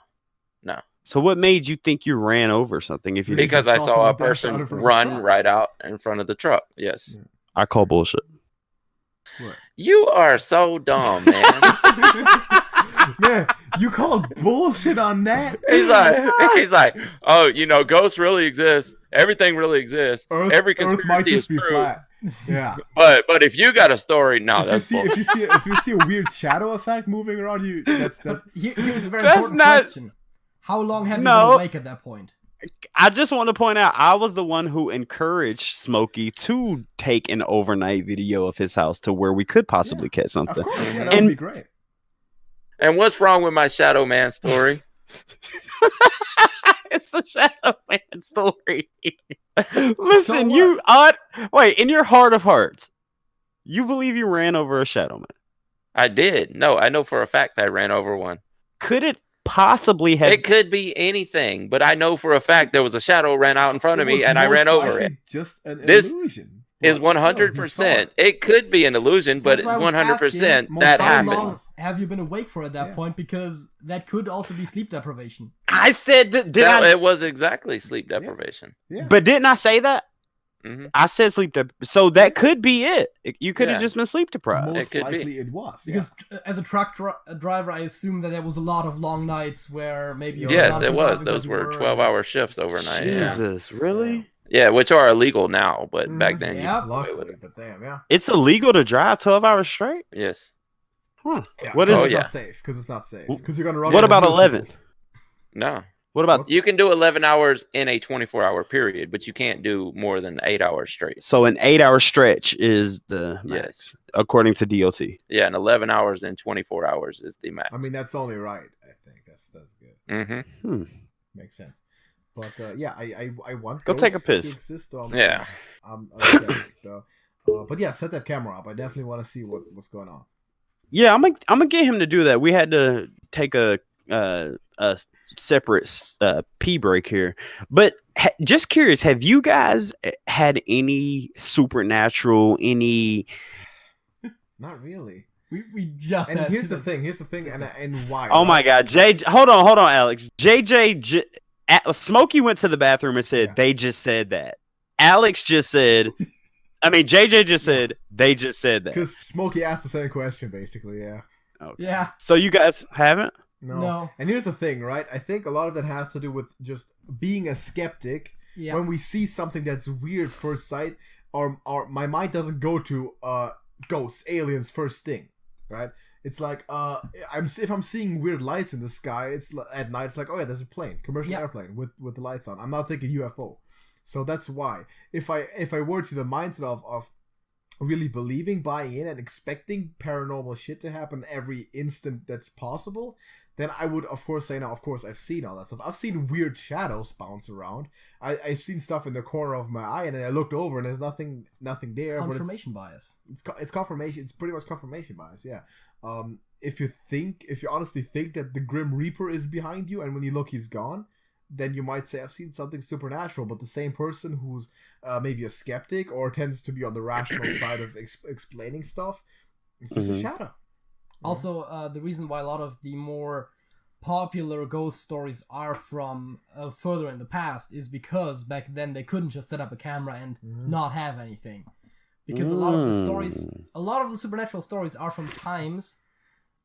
So what made you think you ran over something? If you Because I saw a person run right out in front of the truck. Yes. Yeah. I call bullshit. What? You are so dumb, man. Man, you call bullshit on that? He's like, oh, you know, ghosts really exist. Everything really exists. Every conspiracy Earth might just is be true. flat. Yeah. But if you got a story, no, if you see a weird shadow effect moving around you, that's Here's a very That's important not- question. How long have you been awake at that point? I just want to point out, I was the one who encouraged Smokey to take an overnight video of his house to where we could possibly catch something. of course, yeah, that would be great. And what's wrong with my Shadow Man story? It's the Shadow Man story. Listen, in your heart of hearts, you believe you ran over a Shadow Man. I did. No, I know for a fact I ran over one. Could it possibly have? It could be anything, but I know for a fact there was a shadow ran out in front of me and I ran over it. Just an This illusion. Is But still, 100%. It could be an illusion, but That's why I was 100% asking, that How long happened. have you been awake for at that point? Because that could also be sleep deprivation. I said that. It was exactly sleep deprivation. Yeah. But didn't I say that? Mm-hmm. I said sleep deprivation. So that could be it. You could have Yeah. just been sleep deprived. Most It could be. likely it was. Because as a truck driver, I assume that there was a lot of long nights where maybe... you're Yes, not it was. driving, Those but you were 12-hour shifts overnight. Yeah. Jesus, really? Yeah, which are illegal now, but back then, Yeah. you could get away with Luckily, it. but damn, yeah. It's illegal to drive 12 hours straight? Yes. Huh. Yeah, What because is it's yeah. not safe. Because it's not safe. Because you're gonna run. What into about new 11? people. No. What about What's- You can do 11 hours in a 24-hour period, but you can't do more than 8 hours straight. so an 8-hour stretch is the max, Yes. according to DOT. Yeah, and 11 hours in 24 hours is the max. I mean, that's only right. I think that's good. Mm-hmm. Makes sense. But yeah, I want Go take a ghosts piss. to exist. Yeah. I'm skeptic, though. But yeah, set that camera up. I definitely want to see what's going on. Yeah, I'm gonna get him to do that. We had to take a separate pee break here, but just curious, have you guys had any supernatural, any? Not really. We just And had here's the thing, and why? Oh my right? God, hold on, Alex. Smokey went to the bathroom and said they just said that. Alex just said. I mean, JJ just said they just said that. Because Smokey asked the same question, basically. Yeah. Okay. Yeah. So you guys haven't? No. And here's the thing, right? I think a lot of that has to do with just being a skeptic. Yeah. When we see something that's weird first sight, or my mind doesn't go to ghosts, aliens first thing, right? It's like if I'm seeing weird lights in the sky, it's at night. It's like, oh yeah, there's a plane, commercial airplane with the lights on. I'm not thinking UFO. So that's why if I were to the mindset of really believing, buying in, and expecting paranormal shit to happen every instant that's possible, then I would of course say, now of course I've seen all that stuff. I've seen weird shadows bounce around. I've seen stuff in the corner of my eye, and then I looked over and there's nothing there. Confirmation bias. It's confirmation. It's pretty much confirmation bias. Yeah. If you honestly think that the Grim Reaper is behind you, and when you look he's gone, then you might say I've seen something supernatural. But the same person who's maybe a skeptic or tends to be on the rational side of explaining stuff, it's just a shadow. Also, the reason why a lot of the more popular ghost stories are from further in the past is because back then they couldn't just set up a camera and not have anything. Because a lot of the supernatural stories are from times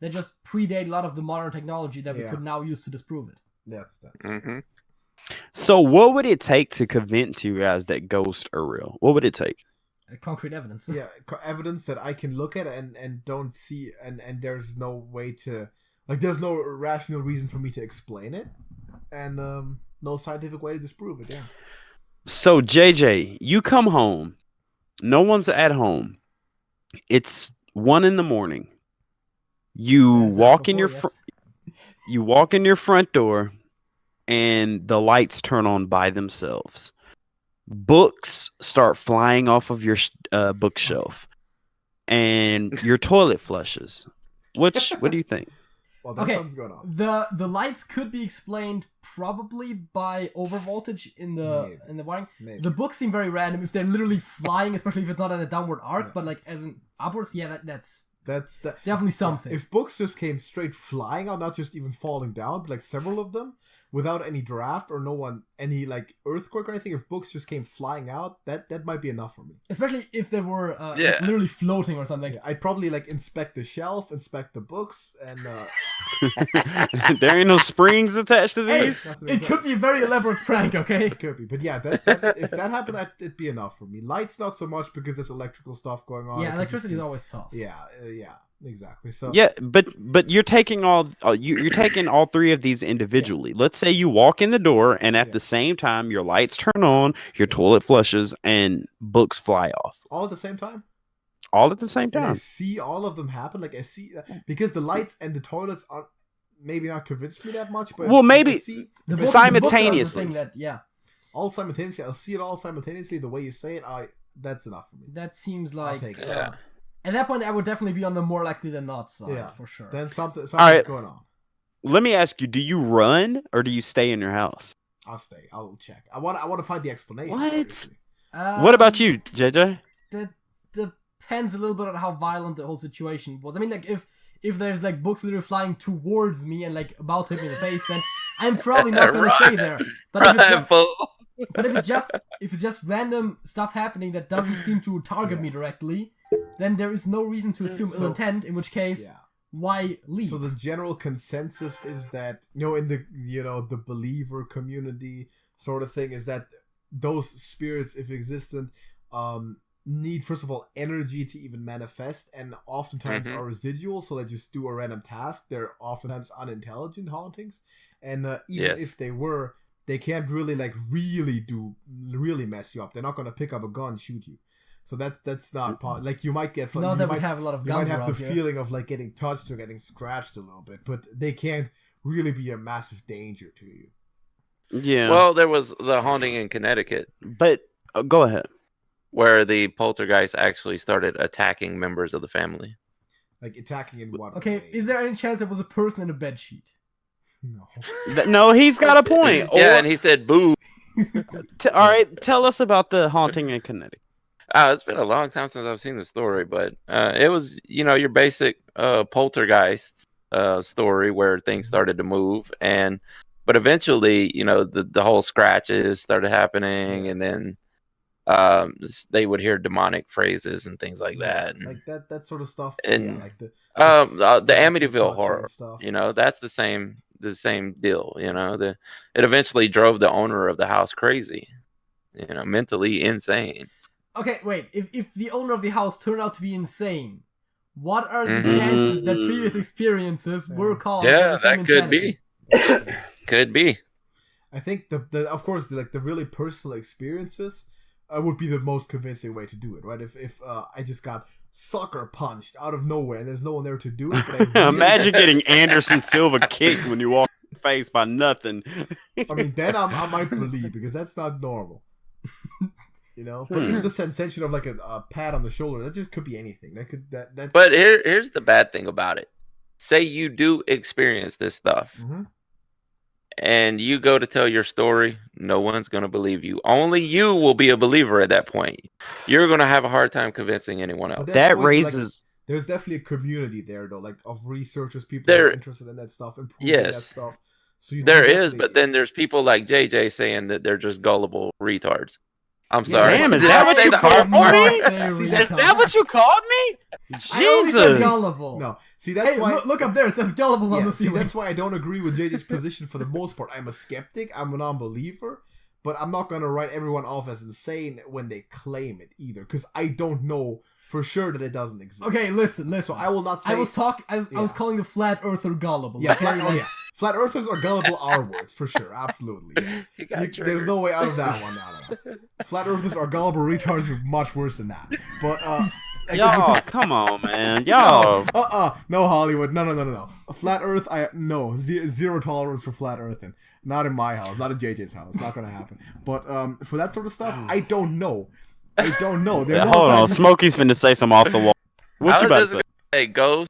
that just predate a lot of the modern technology that we could now use to disprove it. That's Mm-hmm. So what would it take to convince you guys that ghosts are real? What would it take? Concrete evidence. Yeah, evidence that I can look at and don't see, and there's no way to, like, there's no rational reason for me to explain it, and no scientific way to disprove it. Yeah. So JJ, you come home, no one's at home. It's 1 a.m. You walk in your you walk in your front door, and the lights turn on by themselves. Books start flying off of your bookshelf, and your toilet flushes. What do you think? Well, that's what's going on. The lights could be explained probably by overvoltage in the wiring. Maybe. The books seem very random if they're literally flying, especially if it's not in a downward arc, but like as an upwards, that's That's definitely something. If books just came straight flying out, not just even falling down, but like several of them, without any draft or any like earthquake or anything, if books just came flying out, that might be enough for me. Especially if they were like literally floating or something. Yeah, I'd probably like inspect the shelf, inspect the books, and there ain't no springs attached to these. Hey, it could be a very elaborate prank, okay? It could be, but yeah, that if that happened, it'd be enough for me. Lights not so much because there's electrical stuff going on. Yeah, electricity is always tough. Yeah, exactly. So yeah, but you're taking you're taking all three of these individually. Yeah. Let's say you walk in the door, and at the same time, your lights turn on, your toilet flushes, and books fly off. All at the same time. All at the same time. And I see all of them happen. Like I see because the lights and the toilets are maybe not convinced me that much, but maybe simultaneously. All simultaneously. I'll see it all simultaneously. The way you say it, that's enough for me. That seems like. I'll take it. At that point, I would definitely be on the more likely than not side, for sure. Then something's going on. Let me ask you: do you run or do you stay in your house? I'll stay. I'll check. I want to find the explanation. What? What about you, JJ? That depends a little bit on how violent the whole situation was. I mean, like if there's like books that are flying towards me and like about to hit me in the face, then I'm probably not going to stay there. But if it's just random stuff happening that doesn't seem to target me directly, then there is no reason to assume ill intent. In which case, why leave? So the general consensus is that in the believer community sort of thing is that those spirits, if existent, need first of all energy to even manifest, and oftentimes are residual, so they just do a random task. They're oftentimes unintelligent hauntings, and even if they were, they can't really really mess you up. They're not going to pick up a gun and shoot you. So that's not like you might get. Not that we have a lot of guns. You might have the feeling of like getting touched or getting scratched a little bit, but they can't really be a massive danger to you. Yeah. Well, there was the haunting in Connecticut, but go ahead. Where the poltergeist actually started attacking members of the family. Like attacking in what? Okay, way? Is there any chance there was a person in a bedsheet? No. No, he's got a point. Yeah, and he said boo. All right, tell us about the haunting in Connecticut. It's been a long time since I've seen the story, but it was, your basic poltergeist story where things started to move, but eventually, the whole scratches started happening, and then they would hear demonic phrases and things like that, like that sort of stuff. And like the Amityville Horror, that's the same deal. It eventually drove the owner of the house crazy, mentally insane. Okay, wait. If the owner of the house turned out to be insane, what are the chances that previous experiences were caused by the same insanity? Could be. I think of course the really personal experiences would be the most convincing way to do it, right? If I just got sucker punched out of nowhere and there's no one there to do it. But imagine getting Anderson Silva kicked when you walk in the face by nothing. I mean, then I might believe, because that's not normal. But even the sensation of like a pat on the shoulder, that just could be anything. That. But here's the bad thing about it. Say you do experience this stuff, and you go to tell your story, no one's going to believe you. Only you will be a believer at that point. You're going to have a hard time convincing anyone else. That raises... there's definitely a community there, though, like of researchers, people that are interested in that stuff, improving that stuff. So there is, but then there's people like JJ saying that they're just gullible retards. I'm sorry. Damn, is that what you called me? Is that what you called me? Jesus. I only said gullible. No. See, that's why... Look up there. It says gullible on the ceiling. See, that's why I don't agree with JJ's position for the most part. I'm a skeptic. I'm a non-believer. But I'm not going to write everyone off as insane when they claim it either. Because I don't know for sure that it doesn't exist. Okay, listen. So I will not say... I was calling the flat earther gullible. Yeah, flat earthers are gullible are words, for sure. Absolutely. Yeah. There's no way out of that one. No. Flat earthers are gullible retards are much worse than that. But, y'all, come on, man. Y'all. No, Hollywood. No. Flat earth, zero tolerance for flat earthing. Not in my house. Not in JJ's house. Not going to happen. But for that sort of stuff, I don't know. Hold on. Smokey's finna say something off the wall. What you about to say? Ghost,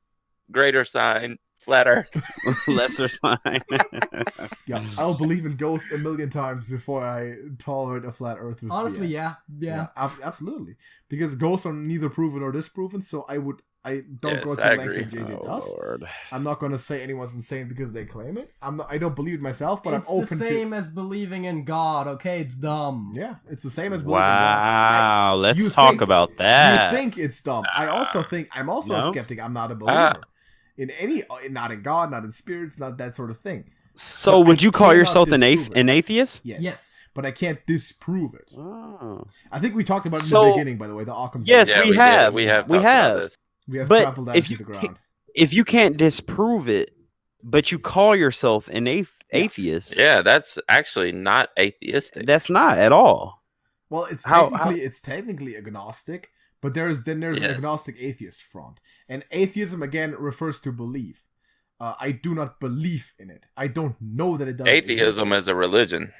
greater sign, flat earth. Lesser sign. Yeah, I'll believe in ghosts a million times before I tolerate a flat earth. Honestly, yeah. Absolutely. Because ghosts are neither proven or disproven, so I would I don't go to length that JJ does. Lord. I'm not going to say anyone's insane because they claim it. I don't believe it myself, but it's I'm open to... It's the same as believing in God, okay? It's dumb. Yeah, it's the same as believing in God. Wow, let's talk about You that. think it's dumb. I also think... I'm also a skeptic. I'm not a believer. Not in God, not in spirits, not that sort of thing. So would you call yourself an atheist? Yes. But I can't disprove it. Oh. I think we talked about it in the beginning, by the way, the Occam's Yes, razor. we have. We have trampled that to the ground. If you can't disprove it, but you call yourself an atheist. Yeah, that's actually not atheistic. That's not at all. Well, it's technically agnostic, but there's an agnostic atheist front. And atheism, again, refers to belief. I do not believe in it. I don't know that it does. Atheism is a religion.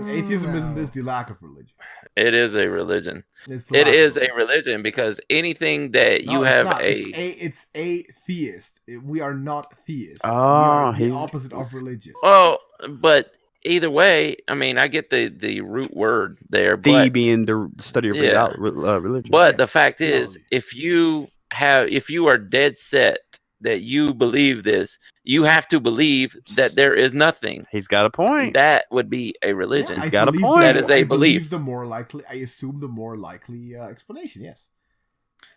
Atheism isn't this the lack of religion? It is a religion. It is a religion because anything that you have it's atheist. We are not theists. Oh, we are the opposite of religious. Oh, but either way, I mean, I get the root word there. But being the study of religion. But the fact is, if you are dead set that you believe this, you have to believe that there is nothing. He's got a point. That would be a religion. He's got a point. That is a belief. I assume the more likely explanation. Yes.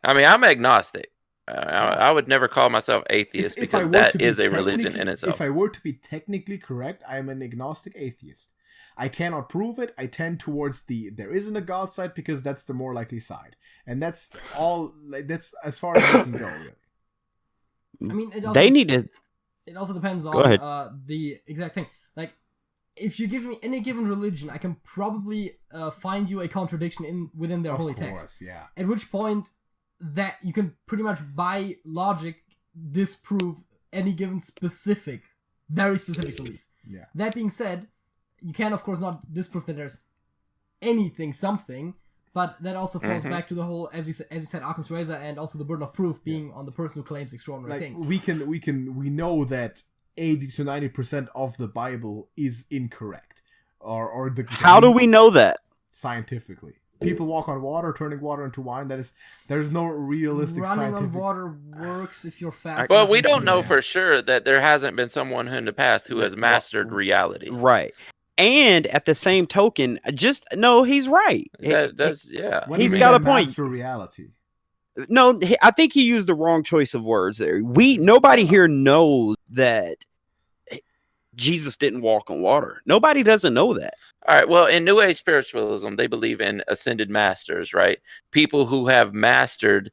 I mean, I'm agnostic. I would never call myself atheist because that is a religion in itself. If I were to be technically correct, I am an agnostic atheist. I cannot prove it. I tend towards there isn't a God side because that's the more likely side, and that's all. That's as far as I can go. Really. I mean, it also depends on the exact thing. Like, if you give me any given religion, I can probably find you a contradiction within their holy text. Yeah. At which point, that you can pretty much by logic disprove any given very specific belief. Yeah. That being said, you can of course not disprove that there's something. But that also falls back to the whole, as you said, Occam's razor, and also the burden of proof being on the person who claims extraordinary things. We know that 80 to 90% of the Bible is incorrect, How do we know that? Scientifically, people walk on water, turning water into wine. There's no realistic running scientific. On water works if you're fast. Well, we don't know for sure that there hasn't been someone in the past who has mastered reality. Right. And at the same token, he's right. He's got a point. Master reality. No, I think he used the wrong choice of words there. Nobody here knows that Jesus didn't walk on water. Nobody doesn't know that. All right. Well, in New Age spiritualism, they believe in ascended masters, right? People who have mastered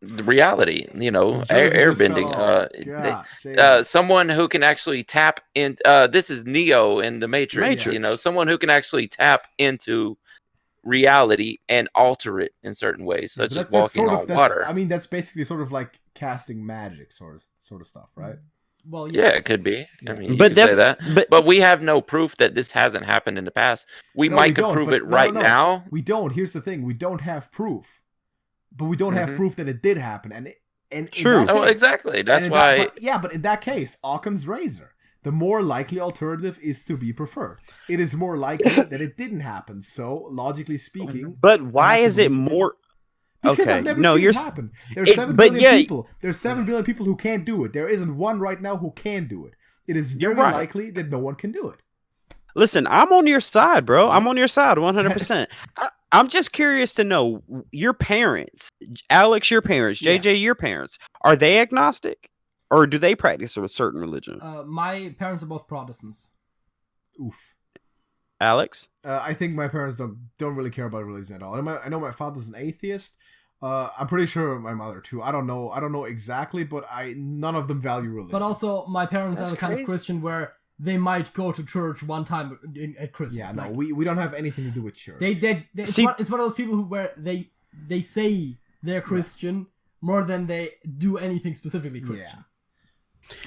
the reality, airbending. Someone who can actually tap in. This is Neo in the Matrix. Someone who can actually tap into reality and alter it in certain ways, such as walking on water. I mean, that's basically sort of like casting magic, sort of stuff, right? Well, yes. Yeah, it could be. I mean, but that's say that. But we have no proof that this hasn't happened in the past. We might prove it right now. We don't. Here's the thing: we don't have proof. But we don't have proof that it did happen, and true. Exactly. That's why. But in that case, Occam's razor. The more likely alternative is to be preferred. It is more likely that it didn't happen. So logically speaking, but why is it more? Because I've never seen it happen. There's 7 billion people. There's 7 billion people who can't do it. There isn't one right now who can do it. It is very likely that no one can do it. Listen, I'm on your side, bro. I'm on your side 100%. I'm just curious to know, your parents, Alex, your parents, JJ, your parents, are they agnostic? Or do they practice a certain religion? My parents are both Protestants. Oof. Alex? I think my parents don't really care about religion at all. I know my father's an atheist. I'm pretty sure my mother too. I don't know exactly, but none of them value religion. But also, my parents are the kind of Christian where they might go to church one time at Christmas. Yeah, no, we don't have anything to do with church. It's one of those people where they say they're Christian more than they do anything specifically Christian.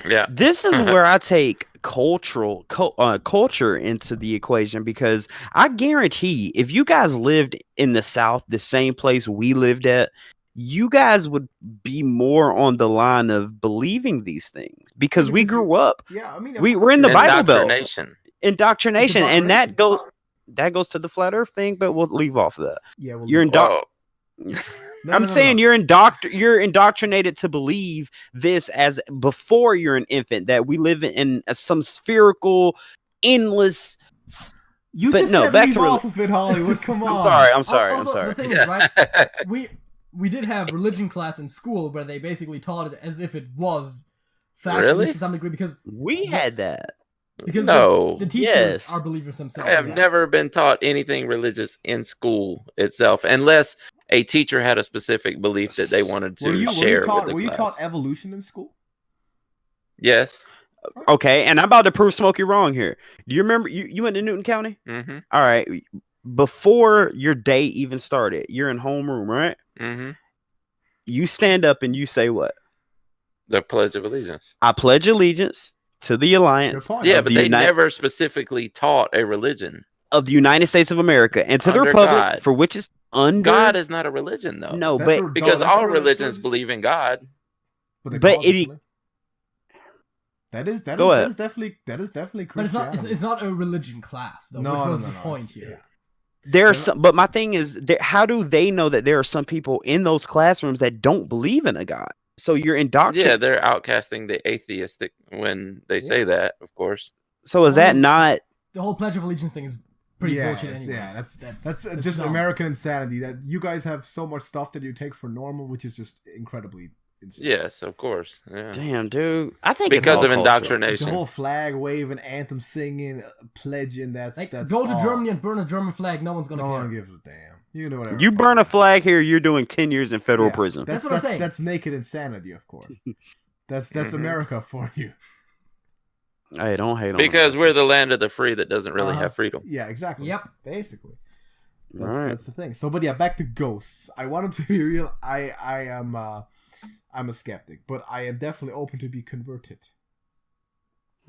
Yeah. This is where I take culture into the equation, because I guarantee if you guys lived in the South, the same place we lived at, you guys would be more on the line of believing these things, because we grew up. Yeah, I mean, we're in the Bible Belt. Indoctrination, and that goes to the flat Earth thing, but we'll leave off of that. Yeah, you're I'm saying you're indoctrinated to believe this as before you're an infant, that we live in some spherical, endless. You just said leave off of it, Hollywood. Come on. I'm sorry. The thing is, right? We did have religion class in school where they basically taught it as if it was factual to some degree, because we had that. Because the teachers are believers themselves. I have never been taught anything religious in school itself, unless a teacher had a specific belief that they wanted to share. Were you taught evolution in school? Yes. Okay, and I'm about to prove Smokey wrong here. Do you remember you went to Newton County? Mm-hmm. All right. Before your day even started, you're in homeroom, right? Mm-hmm. You stand up and you say what? The Pledge of Allegiance. I pledge allegiance to the alliance. Yeah, but they never specifically taught a religion. Of the United States of America and to the republic for which is under. God is not a religion, though. No, because all religions believe in God. But that is definitely Christianity. But it's not a religion class, though. Which was the point here. But my thing is, how do they know that there are some people in those classrooms that don't believe in a God? So you're indoctrinated. Yeah, they're outcasting the atheistic when they say that, of course. So is that not the whole Pledge of Allegiance thing is pretty bullshit anyway. Yeah, that's just American insanity, that you guys have so much stuff that you take for normal, which is just incredibly insane. Yes, of course. Yeah. Damn, dude. I think because of indoctrination. The whole flag waving, anthem singing, pledging, that's go to Germany and burn a German flag, no one's gonna care. No one gives a damn. You know whatever. You burn a flag here, you're doing 10 years in federal prison. That's what I'm saying. That's naked insanity, of course. That's America for you. Hey, don't hate on because we're the land of the free that doesn't really have freedom. Yeah, exactly. Yep. Basically. That's the thing. So, but yeah, back to ghosts. I want them to be real. I'm a skeptic, but I am definitely open to be converted.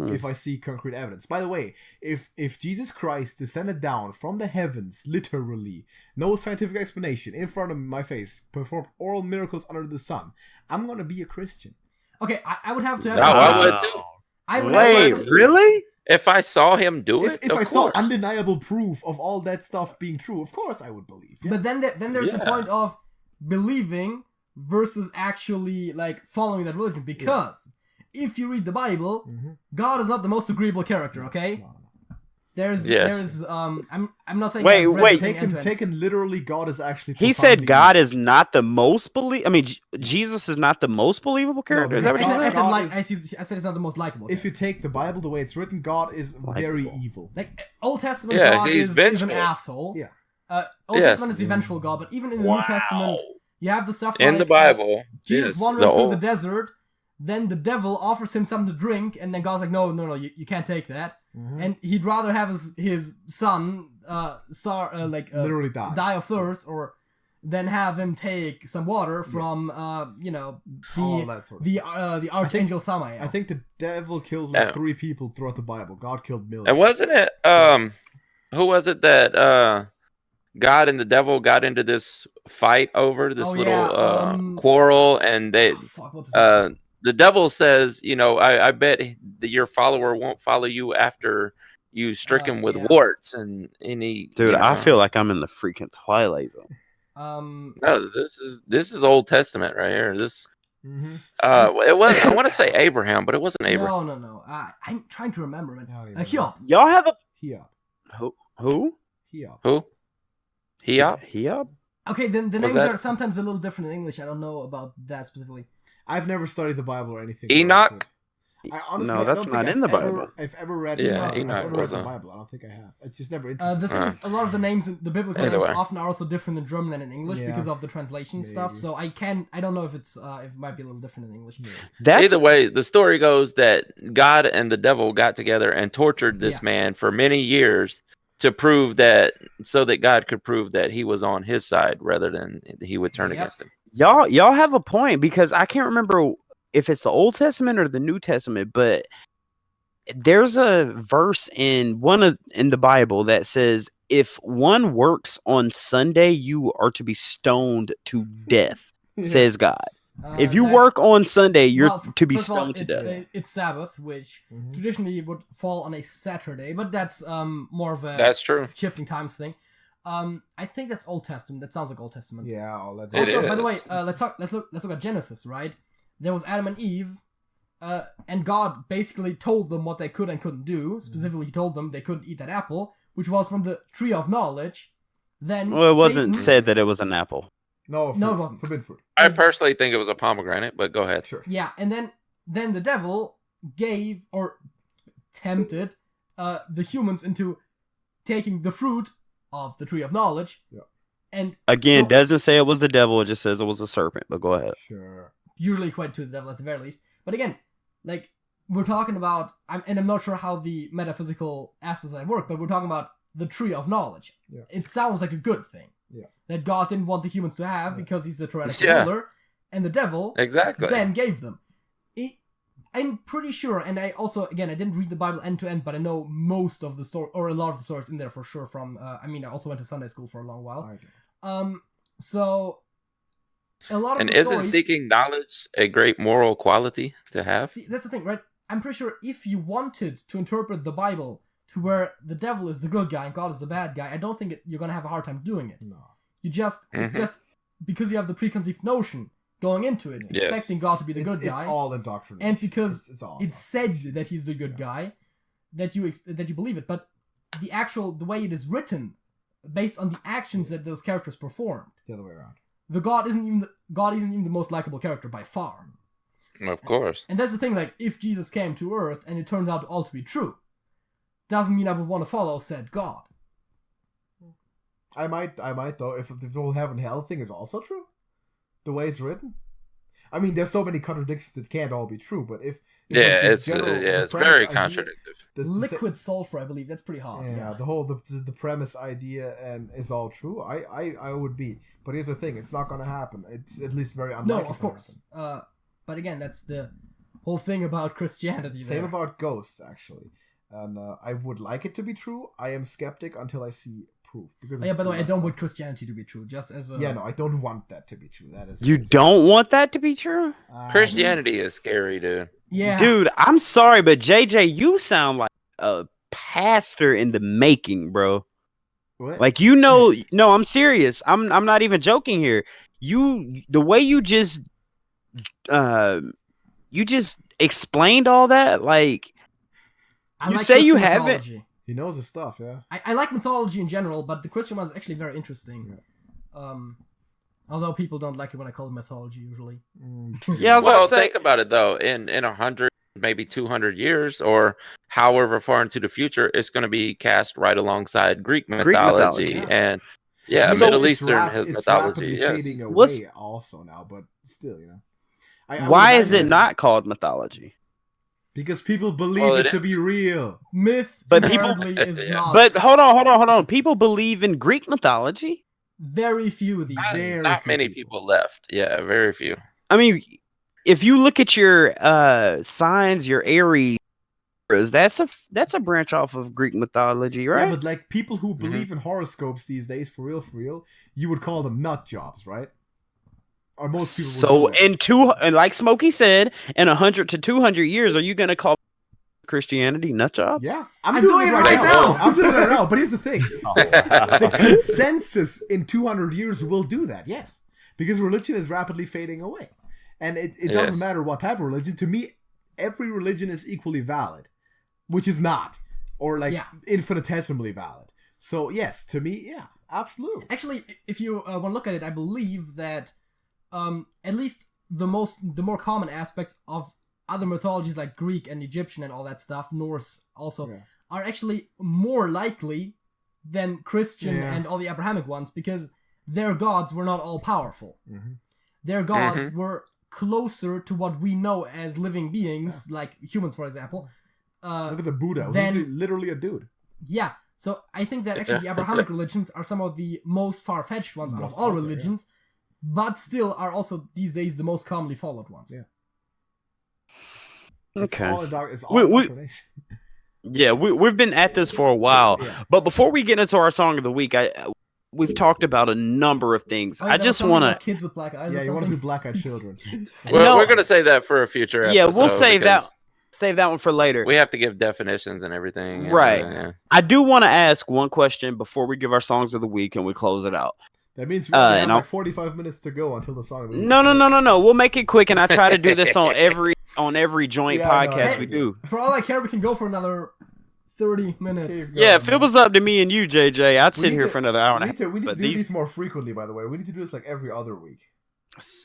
If I see concrete evidence. By the way, if Jesus Christ descended down from the heavens, literally, no scientific explanation, in front of my face, performed oral miracles under the sun, I'm gonna be a Christian. Okay, I would have to have I would too. Really? If I saw him do it, if I saw undeniable proof of all that stuff being true, of course I would believe. Yeah. But then there's the point of believing versus actually like following that religion, because if you read the Bible, God is not the most agreeable character, okay? There's I'm not saying taken literally, God is actually he said God is not the most Jesus is not the most believable character. Is that what I said it's not the most likable. If you take the Bible the way it's written, God is very evil. Like Old Testament God is an asshole. Yeah. Old Testament is the vengeful God, but even in the New Testament, you have the stuff in the Bible. Jesus wandering through the desert. Then the devil offers him something to drink, and then God's like, no, you can't take that. And he'd rather have his son literally die of thirst, or than have him take some water from the archangel Samael. I think the devil killed 3 people throughout the Bible. God killed millions. And wasn't it who was it that God and the devil got into this fight over this quarrel, and they the devil says, I bet that your follower won't follow you after you strick him with warts, and he. Dude, I feel like I'm in the freaking Twilight Zone. No, this is Old Testament right here. This. It was. I want to say Abraham, but it wasn't Abraham. No. I'm trying to remember, man. Hiob. Y'all have a Hiob. Who? Who? Hiob. Okay, then the names are sometimes a little different in English. I don't know about that specifically. I've never studied the Bible or anything. Enoch? No, that's not in the Bible. I've ever read Enoch. I've ever read the Bible. I don't think I have. It's just never interested. The thing is, a lot of the names, the biblical names, often are also different in German than in English because of the translation stuff. So I don't know if it might be a little different in English. Either way, the story goes that God and the devil got together and tortured this man for many years to prove that, so that God could prove that he was on his side rather than he would turn against him. Y'all have a point, because I can't remember if it's the Old Testament or the New Testament, but there's a verse in the Bible that says, if one works on Sunday, you are to be stoned to death, says God. If you work on Sunday, you're to be stoned to death. It's Sabbath, which traditionally would fall on a Saturday, but that's more of a that's true shifting times thing. I think that's Old Testament. That sounds like Old Testament. Yeah, all that. Also, by the way, let's look at Genesis, right? There was Adam and Eve, and God basically told them what they could and couldn't do. Specifically, he told them they couldn't eat that apple, which was from the tree of knowledge. Then it wasn't said that it was an apple. No, it wasn't. Forbidden fruit. I personally think it was a pomegranate, but go ahead. Sure. Yeah, and then the devil gave or tempted the humans into taking the fruit of the tree of knowledge. Yeah. And again, doesn't say it was the devil. It just says it was a serpent. But go ahead. Sure. Usually equate to the devil at the very least. But again, like we're talking about, and I'm not sure how the metaphysical aspects of that work, but we're talking about the tree of knowledge. Yeah. It sounds like a good thing. Yeah. That God didn't want the humans to have because he's a tyrannical Yeah. ruler, and the devil Exactly. then gave them. I'm pretty sure, and I also, again, I didn't read the Bible end to end, but I know most of the story, or a lot of the stories in there for sure from, I also went to Sunday school for a long while. So, a lot of And the isn't stories... seeking knowledge a great moral quality to have? See, that's the thing, right? I'm pretty sure if you wanted to interpret the Bible to where the devil is the good guy and God is the bad guy, I don't think you're going to have a hard time doing it. No. You just, it's just because you have the preconceived notion going into it, expecting God to be the good guy. It's all indoctrination. And because it's said that he's the good guy, that you believe it. But the way it is written, based on the actions that those characters performed, the other way around. God isn't even the most likable character by far. Of course. And that's the thing, like, if Jesus came to Earth and it turned out all to be true, doesn't mean I would want to follow said God. I might though, if the whole heaven hell thing is also true, the way it's written. I mean, there's so many contradictions that can't all be true, but if it's very contradictory. Liquid sulfur, I believe, that's pretty hot. Yeah, the premise idea and is all true. I would be, but here's the thing: it's not going to happen. It's at least very unlikely. No, of course. But again, that's the whole thing about Christianity. Same about ghosts, actually. And I would like it to be true. I am skeptic until I see proof. Because by the way, I don't want Christianity to be true. Just as a... Yeah, no, I don't want that to be true. That is. You don't want that to be true? Christianity is scary, dude. Yeah, dude. I'm sorry, but JJ, you sound like a pastor in the making, bro. What? Like no, I'm serious. I'm not even joking here. The way you just explained all that, like. You like say you haven't. He knows his stuff, yeah. I like mythology in general, but the Christian one is actually very interesting. Yeah. Although people don't like it when I call it mythology usually. Yeah, well, think about it though. In 100, maybe 200 years, or however far into the future, it's going to be cast right alongside Greek mythology and Middle Eastern mythology. It's fading away also now, but still, Why is it not called mythology? Because people believe it to be real. Myth but apparently is not. But hold on. People believe in Greek mythology? Very few these days. Not many people left. Yeah, very few. I mean, if you look at your signs, your Aries, that's a branch off of Greek mythology, right? Yeah, but like people who believe in horoscopes these days, for real, you would call them nut jobs, right? Or most people would and like Smokey said, in 100 to 200 years, are you going to call Christianity nut jobs? Yeah, I'm doing it right now. I'm doing it right now. But here's the thing: the consensus in 200 years will do that. Yes, because religion is rapidly fading away, and it doesn't matter what type of religion. To me, every religion is equally valid, which is not, or infinitesimally valid. So yes, to me, yeah, absolutely. Actually, if you want to look at it, I believe that. At least the more common aspects of other mythologies like Greek and Egyptian and all that stuff, Norse also, are actually more likely than Christian and all the Abrahamic ones because their gods were not all powerful. Mm-hmm. Their gods were closer to what we know as living beings, like humans, for example. Look at the Buddha. It was literally a dude. Yeah. So I think that actually the Abrahamic religions are some of the most far-fetched ones out of all religions. Yeah. But still are also these days the most commonly followed ones. Yeah. Okay. It's all indoctrination. Yeah, we've been at this for a while. Yeah. But before we get into our song of the week, we've talked about a number of things. I just want to kids with black eyes. Yeah, you want to do black eyed children. Well, we're going to say that for a future episode. Yeah, we'll save that. save that one for later. We have to give definitions and everything. Right. Yeah. I do want to ask one question before we give our songs of the week and we close it out. That means we have like 45 minutes to go until the song. No. We'll make it quick, and I try to do this on every joint podcast we do. For all I care, we can go for another 30 minutes. Yeah, if it was up to me and you, JJ, I'd sit here for another hour and a half. We need to do these more frequently, by the way. We need to do this like every other week.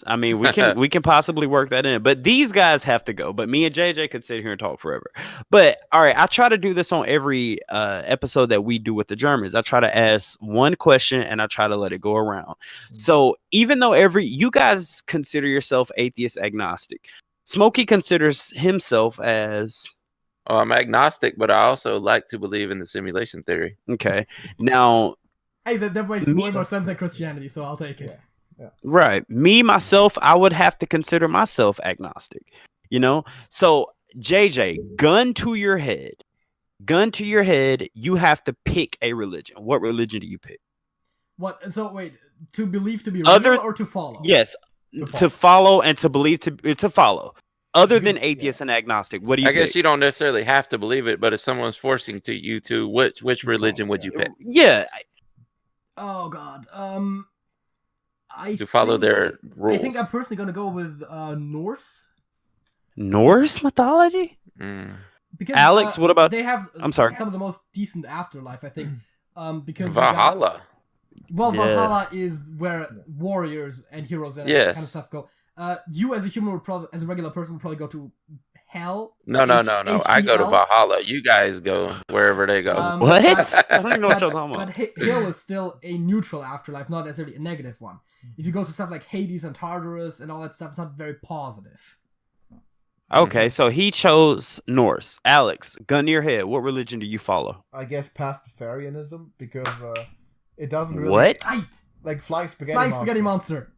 I mean, we can possibly work that in, but these guys have to go. But me and JJ could sit here and talk forever. But all right, I try to do this on every episode that we do with the Germans. I try to ask one question and I try to let it go around. So even though you guys consider yourself atheist agnostic, Smokey considers himself as. Oh, I'm agnostic, but I also like to believe in the simulation theory. Okay, now. Hey, that makes way more sense than Christianity, so I'll take it. Yeah. Yeah. Right. Me, myself, I would have to consider myself agnostic, So, JJ, gun to your head, you have to pick a religion. What religion do you pick? What? So, wait, to believe to be real or to follow? Yes, to follow and to believe to follow. Other than atheist and agnostic, what do you pick? I guess you don't necessarily have to believe it, but if someone's forcing you to, which religion would you pick? Yeah. Oh, God. To follow their rules. I think I'm personally going to go with Norse. Norse mythology? Because Alex, what about... They have some of the most decent afterlife, I think. Because Valhalla. Valhalla is where warriors and heroes and kind of stuff go. You as a human would probably, as a regular person, would probably go to hell. No. I go to Valhalla. You guys go wherever they go. What? I don't even know what you're talking about. But hell is still a neutral afterlife, not necessarily a negative one. If you go to stuff like Hades and Tartarus and all that stuff, it's not very positive. Okay, so he chose Norse. Alex, gun to your head. What religion do you follow? I guess Pastafarianism, because it doesn't really... What? Like Flying Spaghetti Monster.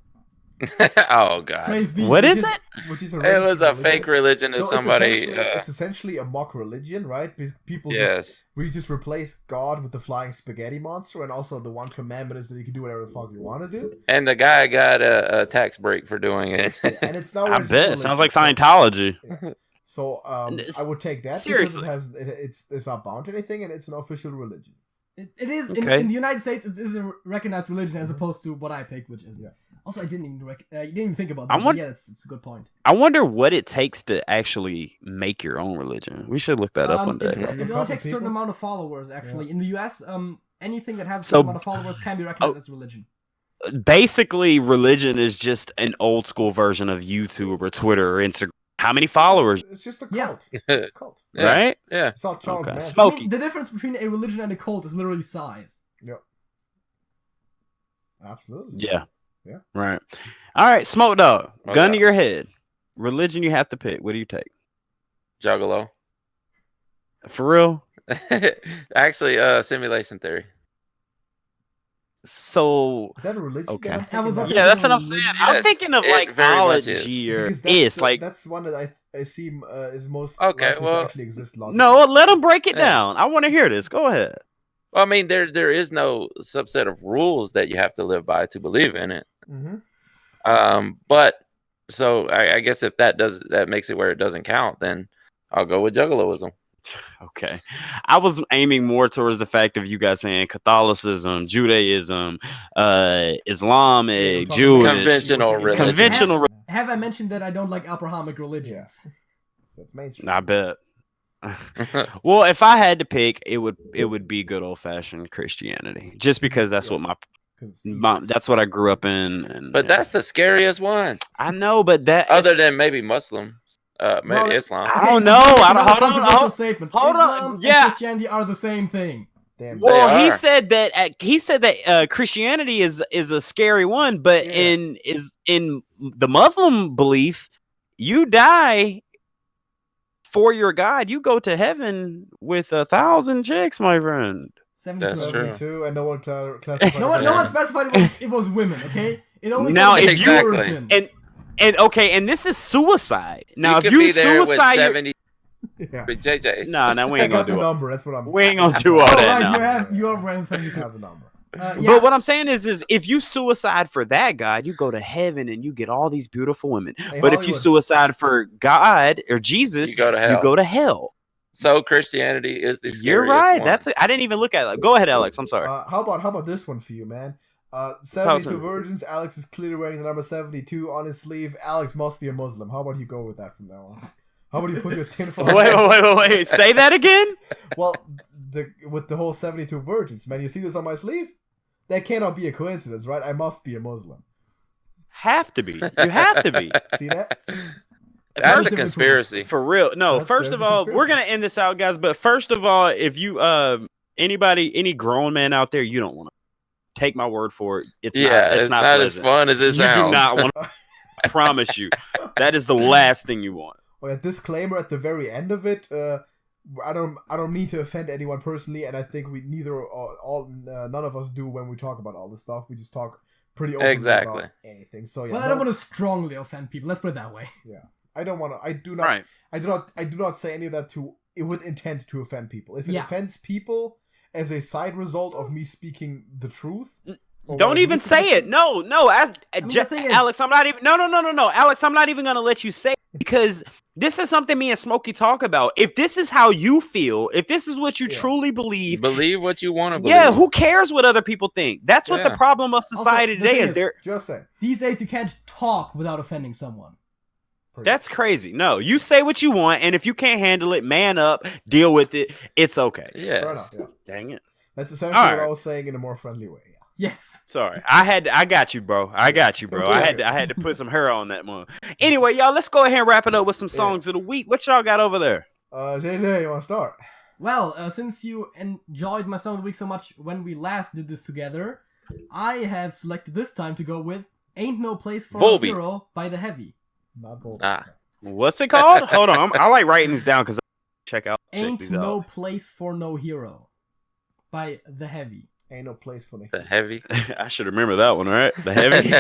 Oh God! Praise be. What is it? Which is it was a fake religion to somebody. It's essentially a mock religion, right? People just replace God with the flying spaghetti monster, and also the one commandment is that you can do whatever the fuck you want to do. And the guy got a tax break for doing it. And it's not. I bet it sounds like Scientology. Yeah. So I would take that seriously. Because it's not bound to anything, and it's an official religion. It is in the United States. It is a recognized religion as opposed to what I picked, which is Also, I didn't even think about that. Yeah, it's a good point. I wonder what it takes to actually make your own religion. We should look that up one day. It only takes a certain amount of followers, actually. Yeah. In the US, anything that has a certain amount of followers can be recognized as religion. Basically, religion is just an old school version of YouTube or Twitter or Instagram. How many followers? It's just a cult. Yeah. It's a cult. Right? Yeah. It's not Charles Manson. Smokey. I mean, the difference between a religion and a cult is literally size. Yep. Absolutely. Yeah. Yeah. Right. All right, Smoke Dog. Gun to your head. Religion you have to pick. What do you take? Juggalo. For real? Actually, simulation theory. So is that a religion? Okay. That's what I'm saying. Yes, I'm thinking of like ology or that's one that I see is most likely to actually exist logically. No, let him break it down. I want to hear this. Go ahead. Well, I mean, there is no subset of rules that you have to live by to believe in it. Mm-hmm. But so I guess if that makes it where it doesn't count, then I'll go with Juggaloism. Okay. I was aiming more towards the fact of you guys saying Catholicism, Judaism, Islamic, Jewish. Conventional religion. Have I mentioned that I don't like Abrahamic religions? Yeah. That's mainstream. I bet. Well, if I had to pick, it would be good old fashioned Christianity, just because that's what that's what I grew up in. But that's the scariest one. I know, but other than maybe Muslims. Maybe Islam. I don't know. Hold on. Yeah, and Christianity are the same thing. Damn. Well, he said that Christianity is a scary one, but in the Muslim belief, you die for your God. You go to heaven with 1,000 chicks, my friend. 72, and no one classified. No one specified it was women. Okay, it only said virgins. And this is suicide. Now, you if you suicide, 70 with JJ's. No, we ain't gonna do the number. That's what I'm. We ain't gonna do all that. You are ransom. You have the number. But what I'm saying is if you suicide for that God, you go to heaven and you get all these beautiful women. Hey, but Hollywood. if you suicide for God or Jesus, You go to hell. You go to hell. So Christianity is the scariest You're right. one. That's it. I didn't even look at it. Go ahead, Alex. I'm sorry. How about this one for you, man? 72 virgins. Alex is clearly wearing the number 72 on his sleeve. Alex must be a Muslim. How about you go with that from now on? How about you put your tinfoil? Wait. Say that again? Well, with the whole 72 virgins, man, you see this on my sleeve? That cannot be a coincidence, right? I must be a Muslim. Have to be. You have to be. See that? That's a conspiracy. For real. No, first of all, we're going to end this out, guys. But first of all, if you, any grown man out there, you don't want to take my word for it. It's not as fun as it sounds. You do not want to. I promise you. That is the last thing you want. Well, a disclaimer at the very end of it, I don't mean to offend anyone personally, and I think we none of us do when we talk about all this stuff. We just talk pretty openly about anything. So yeah. Well, I don't want to strongly offend people. Let's put it that way. Yeah. I don't want to. I do not say any of that with intent to offend people. If it offends people as a side result of me speaking the truth, don't even say it. No. Alex, I'm not even. No. Alex, I'm not even gonna let you say it because this is something me and Smokey talk about. If this is how you feel, if this is what you truly believe what you want to believe. Yeah, who cares what other people think? That's what the problem of society also, today is. Just say these days you can't talk without offending someone. That's crazy. No, you say what you want, and if you can't handle it, man up, deal with it. It's okay. Yeah. Fair enough. Yeah. Dang it. That's essentially what I was saying in a more friendly way. Yeah. Yes. Sorry. I got you, bro. I had to put some hair on that one. Anyway, y'all, let's go ahead and wrap it up with some songs of the week. What y'all got over there? JJ, you want to start? Well, since you enjoyed my song of the week so much when we last did this together, I have selected this time to go with Ain't No Place for a Hero by The Heavy. Not bold. What's it called? Hold on. I like writing these down because check Ain't No Place for No Hero by The Heavy. Ain't no place for The Heavy. I should remember that one, all right? The Heavy.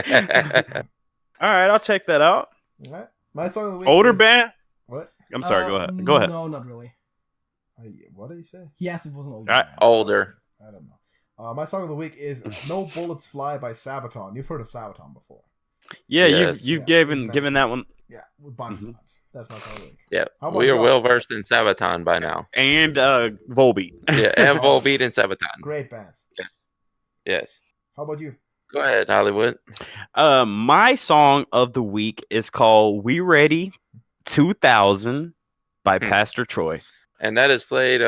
All right, I'll check that out. All right. My song of the week Older is... band? What? I'm sorry, go ahead. Go ahead. No, not really. What did he say? He asked if it was an older band. Older. I don't know. My song of the week is No Bullets Fly by Sabaton. You've heard of Sabaton before. Yeah, you've given that one. Yeah, a bunch of times. That's my song of the week. Yeah, we are well versed in Sabaton by now. And Volbeat. Yeah, and Volbeat and Sabaton. Great bands. Yes. How about you? Go ahead, Hollywood. My song of the week is called We Ready 2000 by Pastor Troy. And that is played...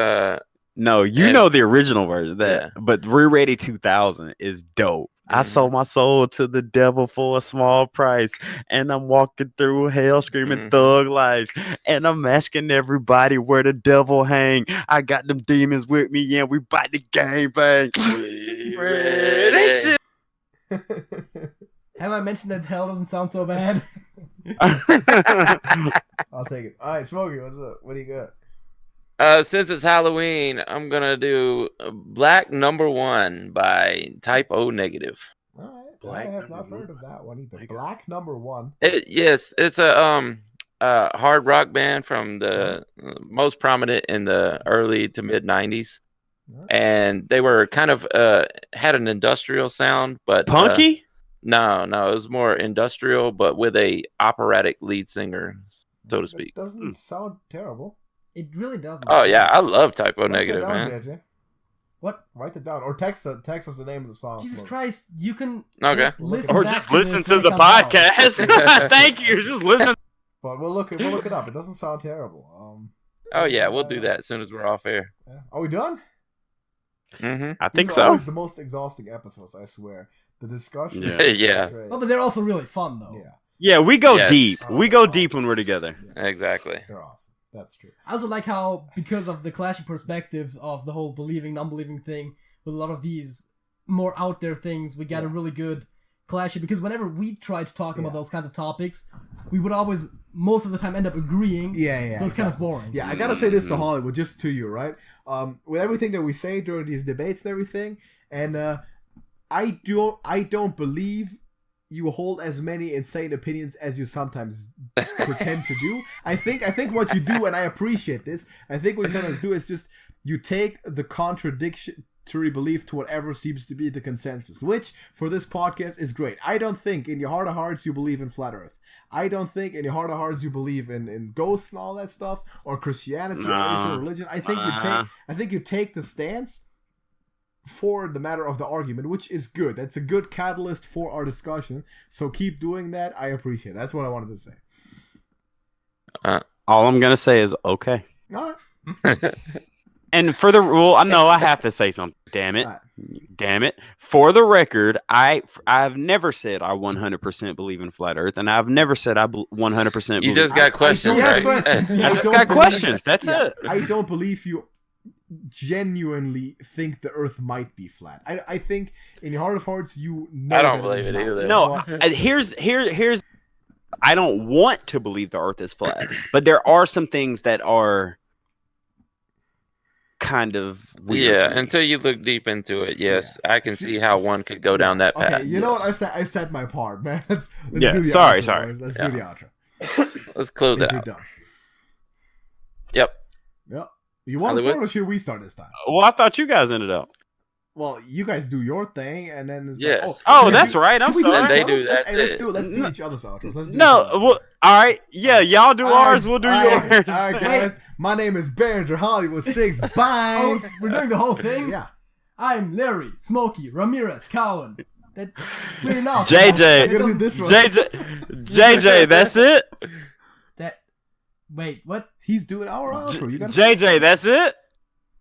No, know the original version of that. Yeah. But We Ready 2000 is dope. I sold my soul to the devil for a small price, and I'm walking through hell screaming thug life, and I'm asking everybody where the devil hang. I got them demons with me, and we bite the gang bang. We ready. Shit. Have I mentioned that hell doesn't sound so bad? I'll take it. All right, Smokey, what's up? What do you got? Since it's Halloween, I'm gonna do Black Number One by Type O Negative. All right, I have not heard of that one either. Black Number One. Yes, it's a hard rock band from the most prominent in the early to mid '90s, and they were kind of had an industrial sound, but punky. No, it was more industrial, but with a operatic lead singer, so to speak. It doesn't sound terrible. It really doesn't. Oh yeah, I love Type O Negative, down, man. JJ. What? Write it down or text us the name of the song. Jesus Christ, you can just listen or just listen to the podcast. Thank you. Just listen. But we'll look it up. It doesn't sound terrible. Oh yeah, we'll do that as soon as we're off air. Yeah. Are we done? Mm-hmm. I think so. Always the most exhausting episodes, I swear. The discussion. Yeah. Well, but they're also really fun though. Yeah, we go deep. We go deep when we're together. Yeah. Exactly. They're awesome. That's true. I also like how, because of the clashing perspectives of the whole believing, non-believing thing, with a lot of these more out there things, we got a really good clashing. Because whenever we tried to talk about those kinds of topics, we would always, most of the time, end up agreeing. Yeah. So it's kind of boring. Yeah, I gotta say this to Hollywood, just to you, right? With everything that we say during these debates and everything, and I don't believe you hold as many insane opinions as you sometimes pretend to do. I think what you do, and I appreciate this, I think what you sometimes do is just you take the contradiction arbitrary belief to whatever seems to be the consensus, which for this podcast is great. I don't think in your heart of hearts you believe in flat Earth. I don't think in your heart of hearts you believe in ghosts and all that stuff, or Christianity or any sort of religion. I think you take the stance for the matter of the argument, which is good. That's a good catalyst for our discussion. So keep doing that. I appreciate it. That's what I wanted to say. All I'm gonna say is okay. All right. And for the rule, I know I have to say something. Damn it. Right. Damn it. For the record, I've never said I 100% believe in flat Earth, and I've never said I 100% believe. You just got questions, Yes, right? questions. I just got questions. That's it. I don't believe you genuinely think the Earth might be flat. I think in your heart of hearts you know I don't that believe is it not. either. No, here's I don't want to believe the Earth is flat, but there are some things that are kind of weird. Yeah, until you look deep into it, yes, I can see how one could go down that path. Okay, you know what? I've said my part, man. Let's Yeah, do the sorry. outro. Let's do the outro. Let's close it If you're out. done. Yep. Yep. You want to Hollywood? start or should we start this time? Well, I thought you guys ended up. Well, you guys do your thing, and then it's Yes. like, Oh, that's right. I'm should we do sorry. They each do other's? that. Let's do each other's outros. Let's do No, each other's. well, all right. Yeah, y'all do ours. We'll do yours. All right, guys. My name is Berenger Hollywood 6 Oh, Binds. we're doing the whole thing? Yeah. I'm Larry, Smokey, Ramirez, Cowan. That really not. JJ. We're gonna do this one. JJ, that's it. That. Wait, what? He's doing our outro. You gotta JJ, that's it.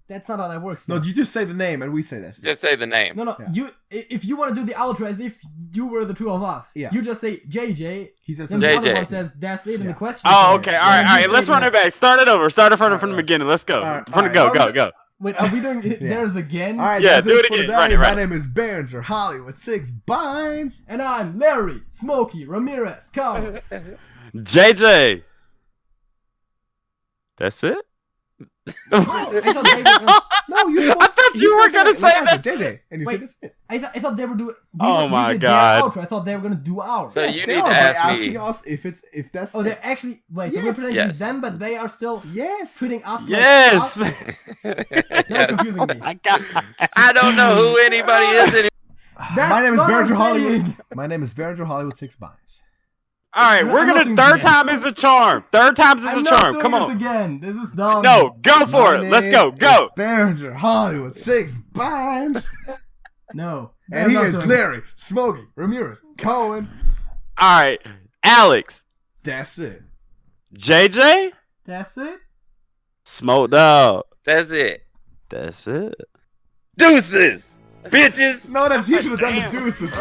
That's not how that works. No, though. you just say the name and we say this. Just say the name. No. Yeah. You. If you want to do the outro as if you were the two of us, Yeah. you just say JJ. He says Then the the JJ. other one says that's it in the question. Oh, okay. All right. And All you right. Let's say run that. it back. Start it over. Start it from the Alright. beginning. Let's go. Alright, From the go. alright. Go. Wait, are we doing theirs again? All right, Yeah, that's do it it for again. today. Run it, My run it. name is Berenger Hollywood 6 Binds. And I'm Larry, Smokey, Ramirez, Cowan. JJ. That's it. I thought they were. No, you're supposed I thought you were gonna say that. that. JJ, and you Wait. said that's it. I thought they were doing. Oh my did God. Their outro. I thought they were gonna do ours. So Yes, you they need are to by ask asking me. us if that's Oh, it. they're actually wait. So we're Yes. presenting Yes. them, but they are still Yes. treating us. Yes. Like us. Now it's confusing me. I got. I don't know who anybody is anymore. That's My name is what I'm Berenger Hollywood. saying. My name is Berenger Hollywood 6 Binds. All right, I'm we're not gonna doing third this time is a charm. Third time is I'm a not charm. doing Come this on. again. This is dumb. No, go for My it. Let's name go. Go. is Berenger Hollywood 6 Binds. No. And I'm he not is doing it. Larry, Smokey, Ramirez, Cohen. All right, Alex, That's it. JJ, That's it. Smoke Dog. That's it. That's it. Deuces, bitches. No, that's you should have done Damn. the deuces.